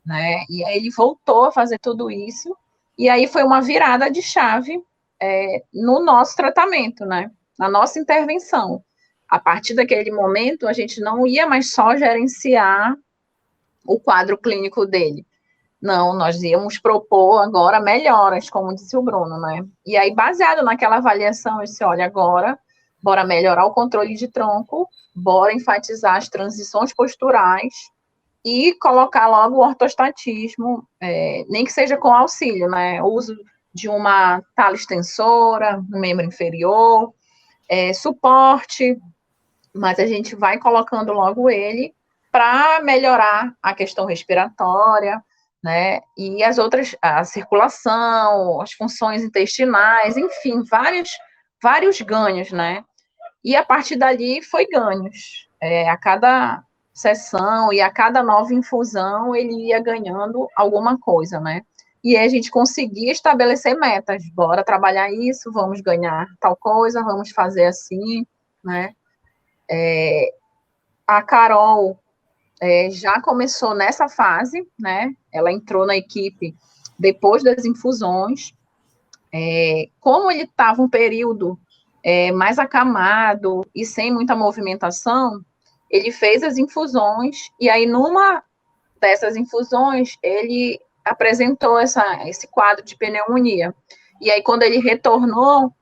né? E aí ele voltou a fazer tudo isso. E aí foi uma virada de chave no nosso tratamento, né? Na nossa intervenção. A partir daquele momento, a gente não ia mais só gerenciar o quadro clínico dele. Não, nós íamos propor agora melhoras, como disse o Bruno, né? E aí, baseado naquela avaliação, eu disse, olha, agora, bora melhorar o controle de tronco, bora enfatizar as transições posturais e colocar logo o ortostatismo, nem que seja com auxílio, né? O uso de uma tala extensora no membro inferior, suporte, mas a gente vai colocando logo ele para melhorar a questão respiratória, né, e as outras, a circulação, as funções intestinais, enfim, vários ganhos, né, e a partir dali foi ganhos, a cada sessão e a cada nova infusão ele ia ganhando alguma coisa, né, e aí a gente conseguia estabelecer metas, bora trabalhar isso, vamos ganhar tal coisa, vamos fazer assim, né, a Carol já começou nessa fase, né? Ela entrou na equipe depois das infusões. Como ele estava um período mais acamado e sem muita movimentação, ele fez as infusões, e aí numa dessas infusões, ele apresentou esse quadro de pneumonia. E aí, quando ele retornou,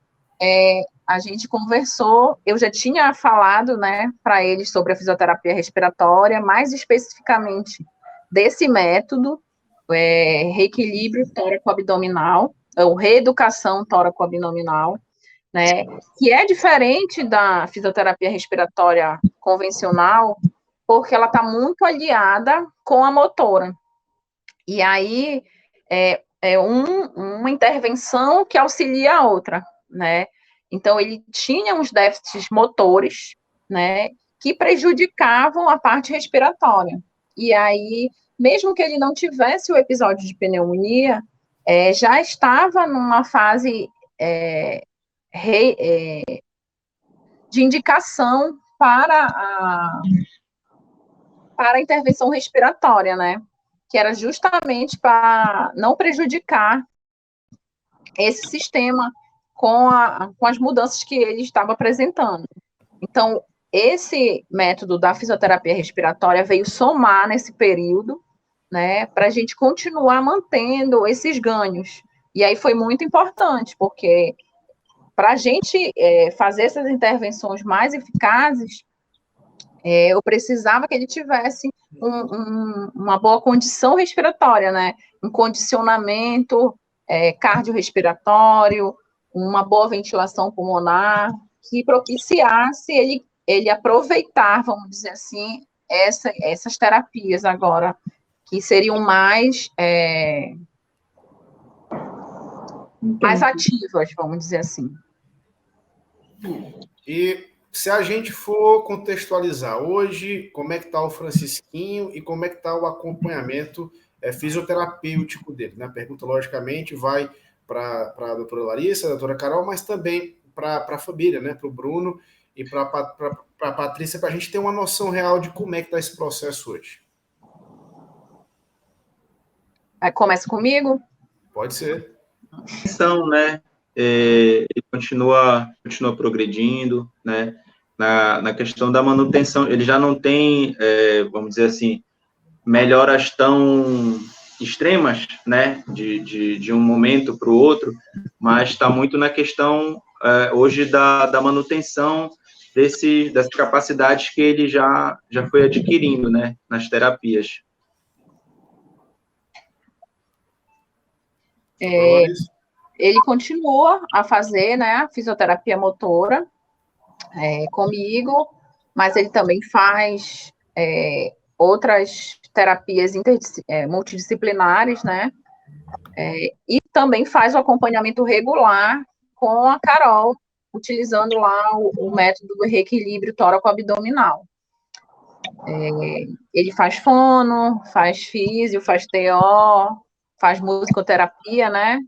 a gente conversou, eu já tinha falado, né, para ele sobre a fisioterapia respiratória, mais especificamente desse método, reequilíbrio tóraco-abdominal, ou reeducação tóraco-abdominal, né, que é diferente da fisioterapia respiratória convencional, porque ela está muito aliada com a motora. E aí, uma intervenção que auxilia a outra, né? Então, ele tinha uns déficits motores, né, que prejudicavam a parte respiratória. E aí, mesmo que ele não tivesse o episódio de pneumonia, já estava numa fase de indicação para a intervenção respiratória, né? Que era justamente para não prejudicar esse sistema com as mudanças que ele estava apresentando. Então, esse método da fisioterapia respiratória veio somar nesse período, né, para a gente continuar mantendo esses ganhos. E aí foi muito importante, porque para a gente fazer essas intervenções mais eficazes, eu precisava que ele tivesse uma boa condição respiratória, né? Um condicionamento cardiorrespiratório, uma boa ventilação pulmonar, que propiciasse ele aproveitar, vamos dizer assim, essas terapias agora, que seriam mais ativas, vamos dizer assim. E se a gente for contextualizar hoje, como é que está o Francisquinho e como é que está o acompanhamento fisioterapêutico dele, né? A pergunta, logicamente, vai para a doutora Larissa, a doutora Carol, mas também para a família, né? Para o Bruno e para a Patrícia, para a gente ter uma noção real de como é que está esse processo hoje. Começa comigo? Pode ser. Então, né? Ele continua progredindo, né? Na questão da manutenção, ele já não tem, vamos dizer assim, melhoras tão extremas, né? De um momento para o outro, mas está muito na questão hoje da manutenção dessas capacidades que ele já foi adquirindo, né? Nas terapias. Ele continua a fazer, né, a fisioterapia motora comigo, mas ele também faz outras terapias multidisciplinares, né, e também faz o acompanhamento regular com a Carol, utilizando lá o método do reequilíbrio tóraco-abdominal. Ele faz fono, faz físio, faz TO, faz musicoterapia, né?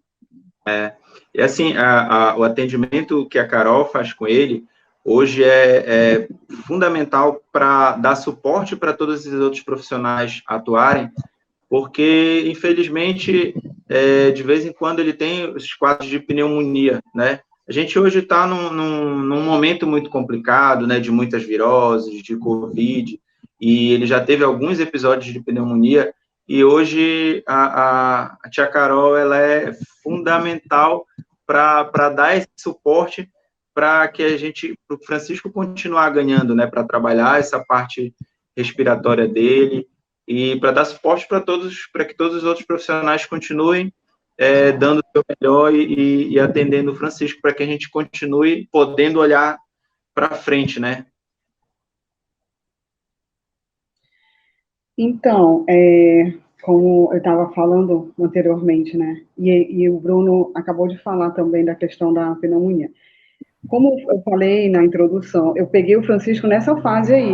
E assim, o atendimento que a Carol faz com ele, hoje é fundamental para dar suporte para todos esses outros profissionais atuarem, porque, infelizmente, de vez em quando ele tem os quadros de pneumonia, né? A gente hoje está num momento muito complicado, né, de muitas viroses, de Covid, e ele já teve alguns episódios de pneumonia, e hoje a tia Carol, ela é fundamental para dar esse suporte para que o Francisco continuar ganhando, né, para trabalhar essa parte respiratória dele e para dar suporte para que todos os outros profissionais continuem dando o seu melhor e atendendo o Francisco, para que a gente continue podendo olhar para frente, né? Então, como eu estava falando anteriormente, né, e o Bruno acabou de falar também da questão da pneumonia. Como eu falei na introdução, eu peguei o Francisco nessa fase aí,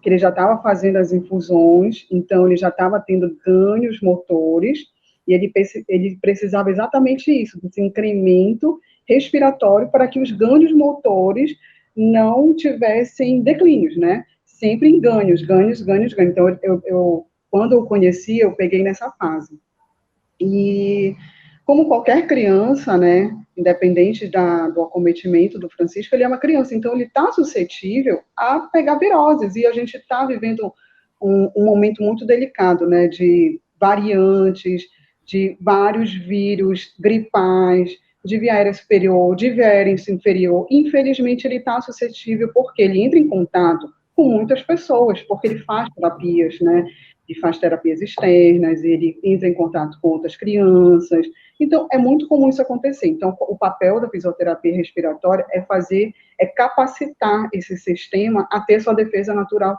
que ele já estava fazendo as infusões, então ele já estava tendo ganhos motores, e ele precisava exatamente isso, desse incremento respiratório para que os ganhos motores não tivessem declínios, né? sempre em ganhos, ganhos, ganhos, ganhos. Então, quando eu conheci, eu peguei nessa fase. E, como qualquer criança, né, independente do acometimento do Francisco, ele é uma criança, então ele está suscetível a pegar viroses, e a gente está vivendo um momento muito delicado, né, de variantes, de vários vírus gripais, de via aérea superior, de via aérea inferior. Infelizmente, ele está suscetível porque ele entra em contato com muitas pessoas, porque ele faz terapias, né, ele faz terapias externas, ele entra em contato com outras crianças. Então, é muito comum isso acontecer. Então, o papel da fisioterapia respiratória é capacitar esse sistema a ter sua defesa natural,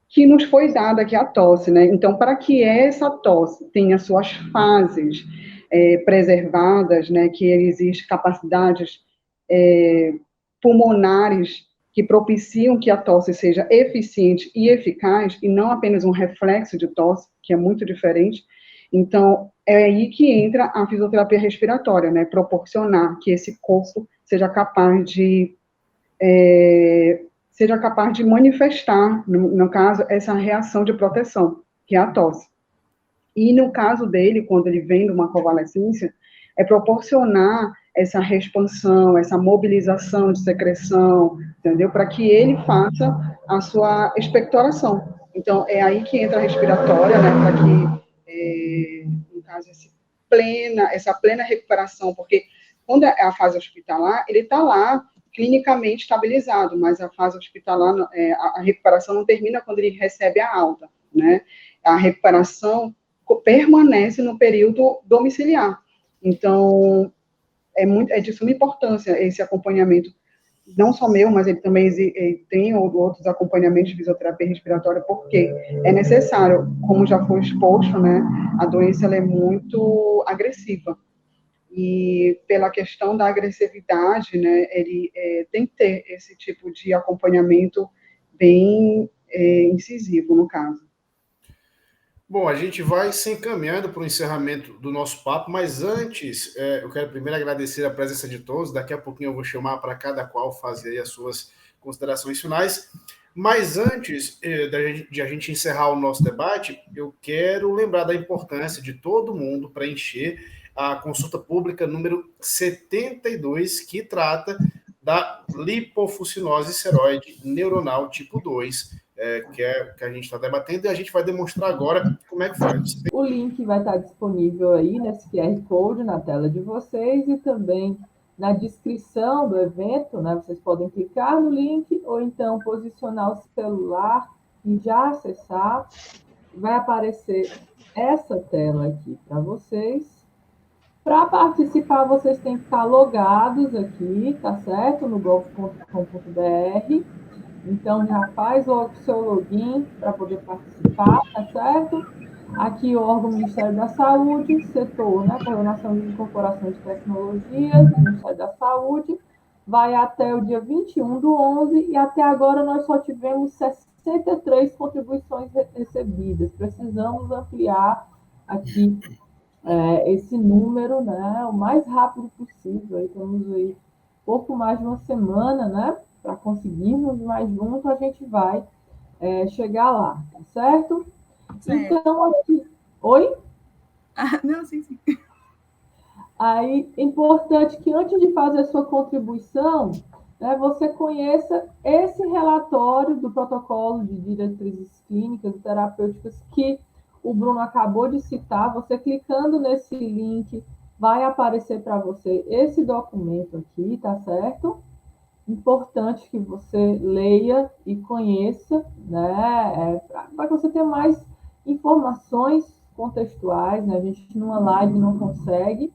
que nos foi dada, que é a tosse, né? Então, para que essa tosse tenha suas fases preservadas, né, que existem capacidades pulmonares que propiciam que a tosse seja eficiente e eficaz, e não apenas um reflexo de tosse, que é muito diferente. Então, é aí que entra a fisioterapia respiratória, né? Proporcionar que esse corpo seja capaz de manifestar, no caso, essa reação de proteção, que é a tosse. E no caso dele, quando ele vem de uma convalescência, é proporcionar essa expansão, essa mobilização de secreção, entendeu? Para que ele faça a sua expectoração. Então, é aí que entra a respiratória, né? Para que, no caso, essa plena recuperação, porque quando é a fase hospitalar, ele está lá clinicamente estabilizado, mas a fase hospitalar, a recuperação não termina quando ele recebe a alta, né? A recuperação permanece no período domiciliar. Então, é de suma importância esse acompanhamento, não só meu, mas ele também tem outros acompanhamentos de fisioterapia respiratória, porque é necessário, como já foi exposto, né, a doença ela é muito agressiva. E pela questão da agressividade, né, ele tem que ter esse tipo de acompanhamento bem incisivo, no caso. Bom, a gente vai se encaminhando para o encerramento do nosso papo, mas antes, eu quero primeiro agradecer a presença de todos. Daqui a pouquinho eu vou chamar para cada qual fazer as suas considerações finais. Mas antes de a gente encerrar o nosso debate, eu quero lembrar da importância de todo mundo preencher a consulta pública número 72, que trata da lipofucinose seroide neuronal tipo 2, que a gente está debatendo, e a gente vai demonstrar agora como é que faz. O link vai estar disponível aí nesse QR Code na tela de vocês e também na descrição do evento, né? Vocês podem clicar no link ou então posicionar o celular e já acessar. Vai aparecer essa tela aqui para vocês. Para participar, vocês têm que estar logados aqui, tá certo? No golf.com.br. Então, já faz logo o seu login para poder participar, tá certo? Aqui o órgão do Ministério da Saúde, setor, né, coordenação de incorporação de tecnologias do Ministério da Saúde, vai até o dia 21/11 e até agora nós só tivemos 63 contribuições recebidas. Precisamos ampliar aqui esse número, né, o mais rápido possível. Aí temos aí pouco mais de uma semana, né, para conseguirmos, mas junto a gente vai chegar lá, tá certo? Então, aqui... Oi? Não, sim. Aí, é importante que antes de fazer a sua contribuição, né, você conheça esse relatório do protocolo de diretrizes clínicas e terapêuticas que o Bruno acabou de citar. Você clicando nesse link, vai aparecer para você esse documento aqui, tá certo? Importante que você leia e conheça, né, para que você tenha mais informações contextuais, né? A gente numa live não consegue,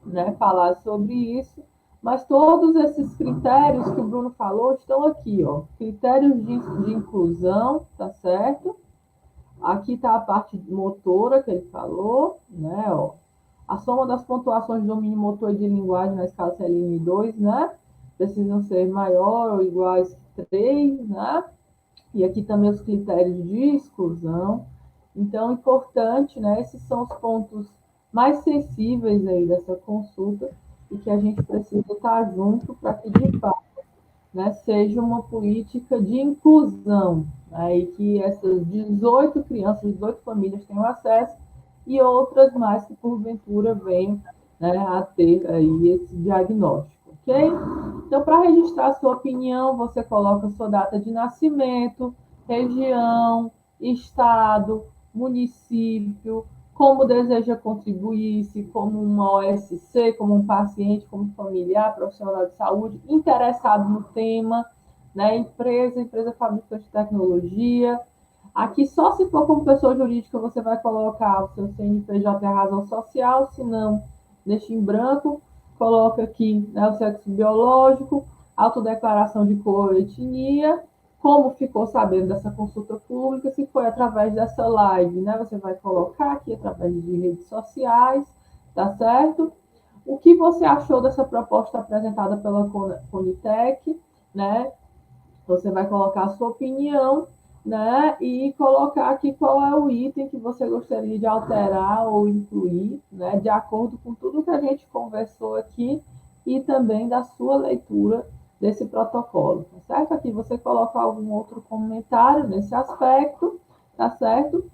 né, falar sobre isso, mas todos esses critérios que o Bruno falou estão aqui, ó, critérios de inclusão, tá certo? Aqui está a parte motora que ele falou, né, ó, a soma das pontuações de domínio motor e de linguagem na escala CLM2, né, precisam ser maior ou iguais que 3, né? E aqui também os critérios de exclusão. Então, importante, né? Esses são os pontos mais sensíveis aí dessa consulta e que a gente precisa estar junto para que, de fato, né, seja uma política de inclusão, aí que essas 18 crianças, 18 famílias tenham acesso, e outras mais que porventura venham, né, a ter aí esse diagnóstico, ok? Então, para registrar a sua opinião, você coloca a sua data de nascimento, região, estado, município, como deseja contribuir, se como uma OSC, como um paciente, como familiar, profissional de saúde, interessado no tema, né? Empresa fabricante de tecnologia. Aqui, só se for como pessoa jurídica, você vai colocar o seu CNPJ e a razão social, se não, deixa em branco, coloca aqui, né, o sexo biológico, autodeclaração de cor e etnia, como ficou sabendo dessa consulta pública, se foi através dessa live, né, você vai colocar aqui através de redes sociais, tá certo? O que você achou dessa proposta apresentada pela Conitec, né? Você vai colocar a sua opinião, né? E colocar aqui qual é o item que você gostaria de alterar ou incluir, né? De acordo com tudo que a gente conversou aqui e também da sua leitura desse protocolo, tá certo? Aqui você coloca algum outro comentário nesse aspecto, tá certo?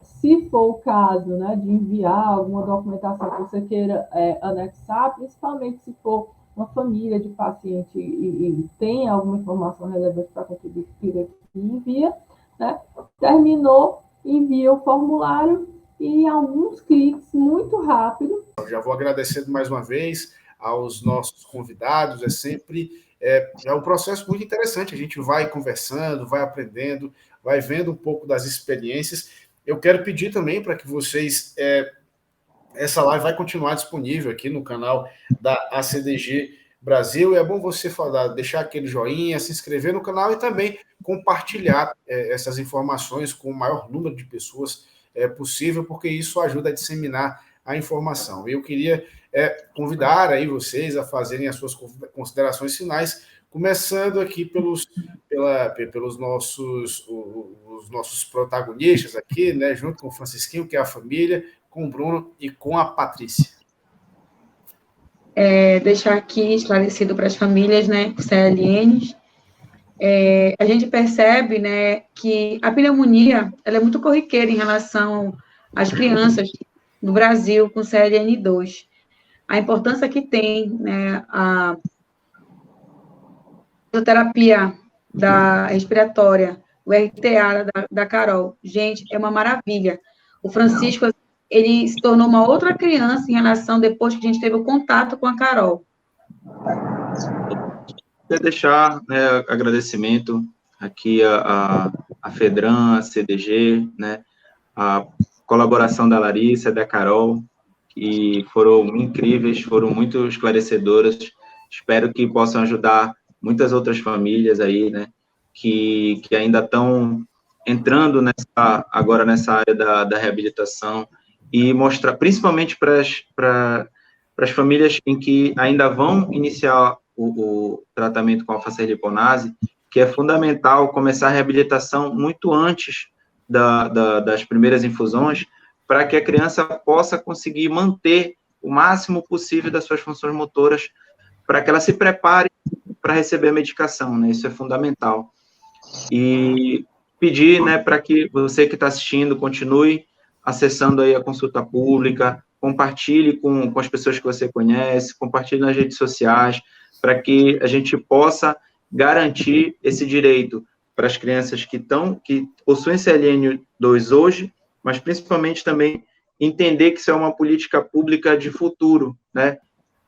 Se for o caso, né, de enviar alguma documentação que você queira anexar, principalmente se for uma família de paciente e tem alguma informação relevante para contribuir, envia, né? Terminou, envia o formulário e em alguns cliques, muito rápido. Eu já vou agradecendo mais uma vez aos nossos convidados, é um processo muito interessante, a gente vai conversando, vai aprendendo, vai vendo um pouco das experiências. Eu quero pedir também para que vocês... essa live vai continuar disponível aqui no canal da ACDG Brasil, e é bom você deixar aquele joinha, se inscrever no canal e também compartilhar essas informações com o maior número de pessoas possível, porque isso ajuda a disseminar a informação. Eu queria convidar aí vocês a fazerem as suas considerações finais, começando aqui pelos nossos protagonistas aqui, né, junto com o Francisquinho, que é a família, com o Bruno e com a Patrícia. Deixar aqui esclarecido para as famílias, né, CLNs, a gente percebe, né, que a pneumonia, ela é muito corriqueira em relação às crianças no Brasil com CLN2. A importância que tem, né, a fisioterapia respiratória, o RTA da Carol, gente, é uma maravilha. O Francisco, ele se tornou uma outra criança em relação, depois que a gente teve o contato com a Carol. Quero deixar, né, agradecimento aqui a FEDRAN, a CDG, né, a colaboração da Larissa, da Carol, que foram incríveis, foram muito esclarecedoras. Espero que possam ajudar muitas outras famílias aí, né, que ainda estão entrando agora nessa área da reabilitação, e mostrar, principalmente para as famílias em que ainda vão iniciar o tratamento com alfa-cerliponase, que é fundamental começar a reabilitação muito antes das primeiras infusões, para que a criança possa conseguir manter o máximo possível das suas funções motoras, para que ela se prepare para receber a medicação, né? Isso é fundamental. E pedir, né, para que você que está assistindo continue acessando aí a consulta pública, compartilhe com as pessoas que você conhece, compartilhe nas redes sociais, para que a gente possa garantir esse direito para as crianças que possuem CLN2 hoje, mas principalmente também entender que isso é uma política pública de futuro, né?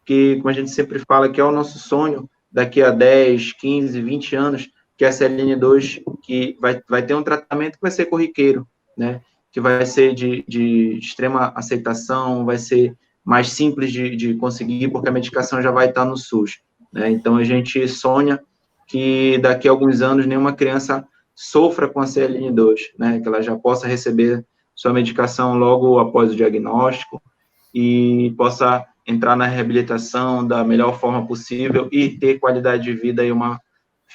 Que, como a gente sempre fala, que é o nosso sonho daqui a 10, 15, 20 anos, que a CLN2 que vai ter um tratamento que vai ser corriqueiro, né? Que vai ser de extrema aceitação, vai ser mais simples de conseguir, porque a medicação já vai estar no SUS, né? Então, a gente sonha que daqui a alguns anos nenhuma criança sofra com a CLN2, né? Que ela já possa receber sua medicação logo após o diagnóstico e possa entrar na reabilitação da melhor forma possível e ter qualidade de vida e uma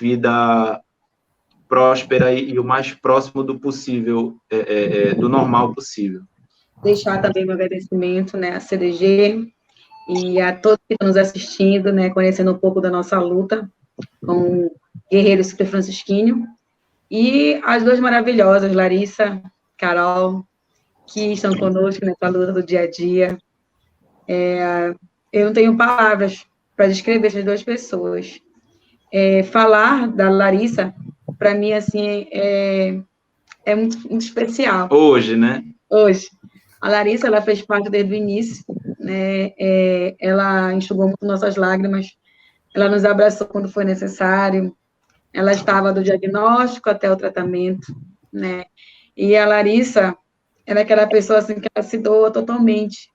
vida próspera e o mais próximo do possível, do normal possível. Deixar também meu agradecimento, né, à CDG e a todos que estão nos assistindo, né, conhecendo um pouco da nossa luta com o guerreiro super francisquinho. E as duas maravilhosas, Larissa, Carol, que estão conosco nessa luta do dia a dia. Eu não tenho palavras para descrever essas duas pessoas. Falar da Larissa, para mim, assim, é muito, muito especial. Hoje, né? Hoje. A Larissa, ela fez parte desde o início, né? Ela enxugou muito nossas lágrimas, ela nos abraçou quando foi necessário, ela estava do diagnóstico até o tratamento, né? E a Larissa era aquela pessoa, assim, que ela se doa totalmente,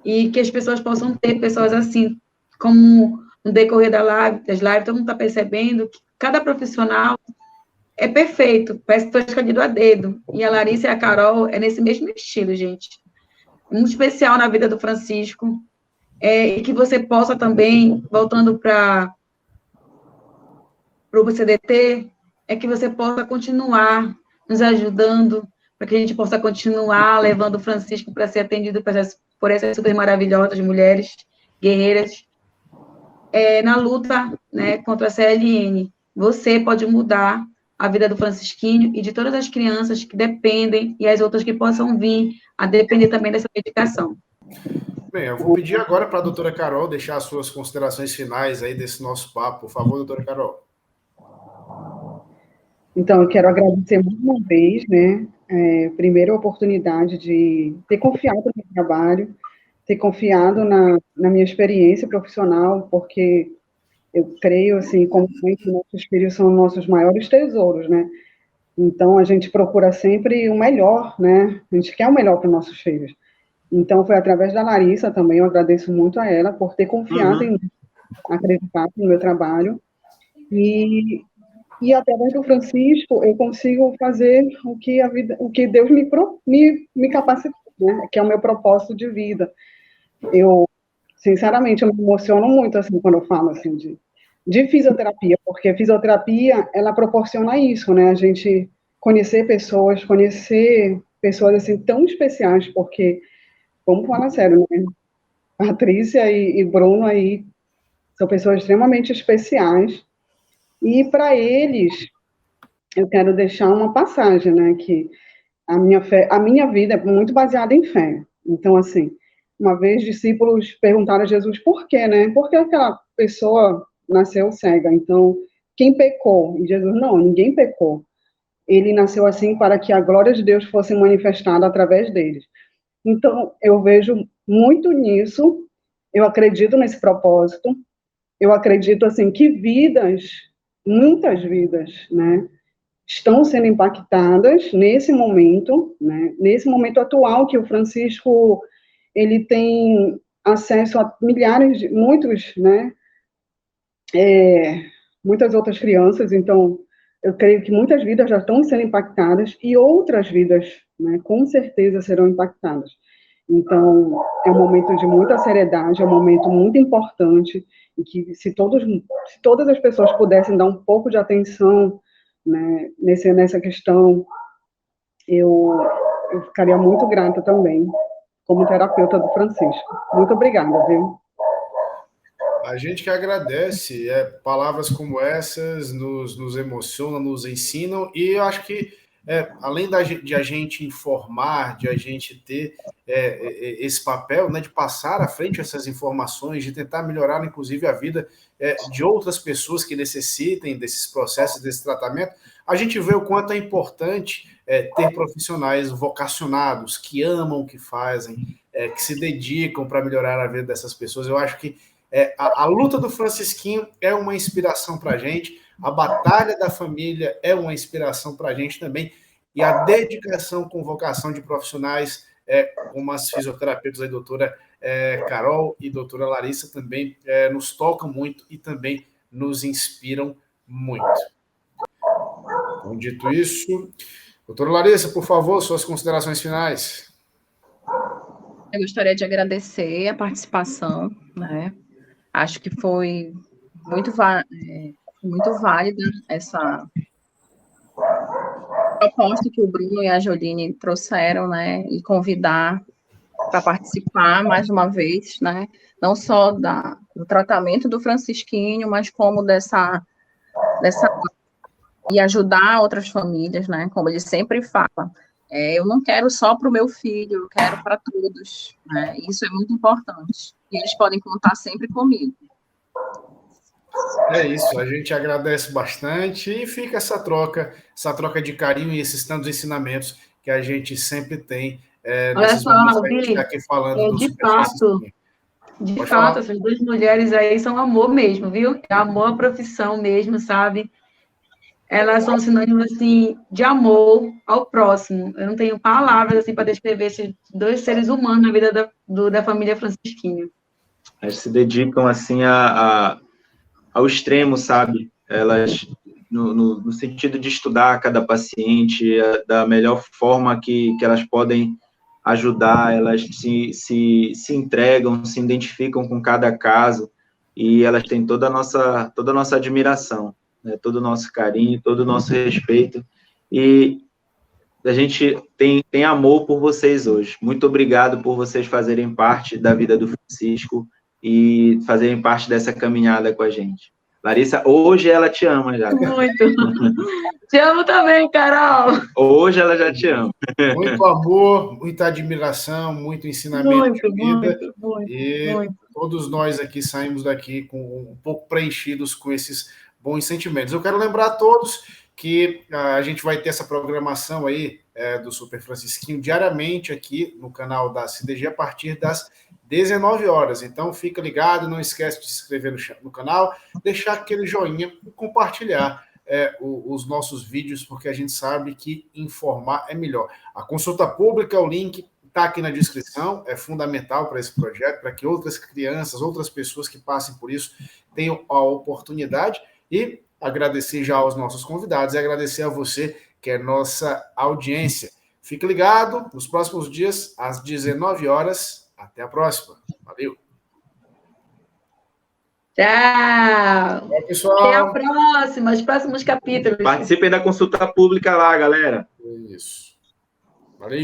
e que as pessoas possam ter pessoas assim, como no decorrer das lives, todo mundo está percebendo que cada profissional é perfeito, parece que estou escolhido a dedo. E a Larissa e a Carol é nesse mesmo estilo, gente. Muito especial na vida do Francisco. E que você possa também, voltando para o CDT, que você possa continuar nos ajudando, para que a gente possa continuar levando o Francisco para ser atendido por essas super maravilhosas mulheres guerreiras na luta, né, contra a CLN. Você pode mudar a vida do Francisquinho e de todas as crianças que dependem e as outras que possam vir a depender também dessa medicação. Bem, eu vou pedir agora para a doutora Carol deixar as suas considerações finais aí desse nosso papo. Por favor, doutora Carol. Então, eu quero agradecer mais uma vez, né, primeiro a oportunidade de ter confiado no meu trabalho, ter confiado na minha experiência profissional, porque eu creio, assim, como mãe, que nossos filhos são nossos maiores tesouros, né? Então, a gente procura sempre o melhor, né? A gente quer o melhor para os nossos filhos. Então, foi através da Larissa também, eu agradeço muito a ela por ter confiado em mim, acreditado no meu trabalho. E através do Francisco, eu consigo fazer o que Deus me capacitou, né? Que é o meu propósito de vida. Eu, sinceramente, eu me emociono muito, assim, quando eu falo, assim, de fisioterapia, porque a fisioterapia, ela proporciona isso, né? A gente conhecer pessoas, assim, tão especiais, porque, vamos falar sério, né? Patrícia e Bruno aí são pessoas extremamente especiais, e para eles, eu quero deixar uma passagem, né? Que a minha vida é muito baseada em fé. Então, assim, uma vez discípulos perguntaram a Jesus por quê, né? Por que aquela pessoa nasceu cega? Então, quem pecou? E Jesus, não, ninguém pecou. Ele nasceu assim para que a glória de Deus fosse manifestada através deles. Então, eu vejo muito nisso, eu acredito nesse propósito, eu acredito, assim, que muitas vidas, né, estão sendo impactadas nesse momento, né, nesse momento atual que o Francisco, ele tem acesso a muitos, né, muitas outras crianças, então, eu creio que muitas vidas já estão sendo impactadas e outras vidas, né, com certeza serão impactadas. Então, é um momento de muita seriedade, é um momento muito importante, e que se todas as pessoas pudessem dar um pouco de atenção, né, nessa questão, eu ficaria muito grata também, como terapeuta do Francisco. Muito obrigada, viu? A gente que agradece, palavras como essas nos emocionam, nos ensinam, e eu acho que, além de a gente informar, de a gente ter esse papel, né, de passar à frente essas informações, de tentar melhorar, inclusive, a vida de outras pessoas que necessitem desses processos, desse tratamento, a gente vê o quanto é importante ter profissionais vocacionados, que amam o que fazem, que se dedicam para melhorar a vida dessas pessoas. Eu acho que a luta do Francisquinho é uma inspiração para a gente, a batalha da família é uma inspiração para a gente também, e a dedicação com vocação de profissionais como as fisioterapeutas, a doutora Carol e doutora Larissa, também nos tocam muito e também nos inspiram muito. Então, dito isso, doutora Larissa, por favor, suas considerações finais. Eu gostaria de agradecer a participação, né? Acho que foi muito válida essa proposta que o Bruno e a Joline trouxeram, né? E convidar para participar mais uma vez, né? Não só do tratamento do Francisquinho, mas como dessa e ajudar outras famílias, né? Como ele sempre fala. Eu não quero só para o meu filho, eu quero para todos, né? Isso é muito importante. E eles podem contar sempre comigo. É isso, a gente agradece bastante e fica essa troca de carinho e esses tantos ensinamentos que a gente sempre tem Olha nesses só, momentos que a gente Ravi, está aqui falando do de Super fato, Francisquinho. de Pode fato, falar. essas duas mulheres aí são amor mesmo, viu? É amor à profissão mesmo, sabe? Elas são sinônimos, assim, de amor ao próximo. Eu não tenho palavras, assim, para descrever esses dois seres humanos na vida da família Francisquinho. Elas se dedicam, assim, ao extremo, sabe? Elas, no sentido de estudar cada paciente da melhor forma que elas podem ajudar, elas se entregam, se identificam com cada caso, e elas têm toda a nossa admiração, né? Todo o nosso carinho, todo o nosso respeito, e a gente tem amor por vocês hoje. Muito obrigado por vocês fazerem parte da vida do Francisco e fazerem parte dessa caminhada com a gente. Larissa, hoje ela te ama já. Muito. Te amo também, Carol. Hoje ela já te ama. Muito amor, muita admiração, muito ensinamento de vida. Muito. Todos nós aqui saímos daqui um pouco preenchidos com esses bons sentimentos. Eu quero lembrar a todos que a gente vai ter essa programação aí do Super Francisquinho diariamente aqui no canal da CDG a partir das 19 horas. Então, fica ligado, não esquece de se inscrever no canal, deixar aquele joinha e compartilhar os nossos vídeos, porque a gente sabe que informar é melhor. A consulta pública, o link está aqui na descrição, é fundamental para esse projeto, para que outras crianças, outras pessoas que passem por isso tenham a oportunidade. E agradecer já aos nossos convidados e agradecer a você, que é nossa audiência. Fique ligado, nos próximos dias, às 19 horas. Até a próxima. Valeu. Tchau. Tchau, pessoal. Até a próxima, os próximos capítulos. Participem da consulta pública lá, galera. Isso.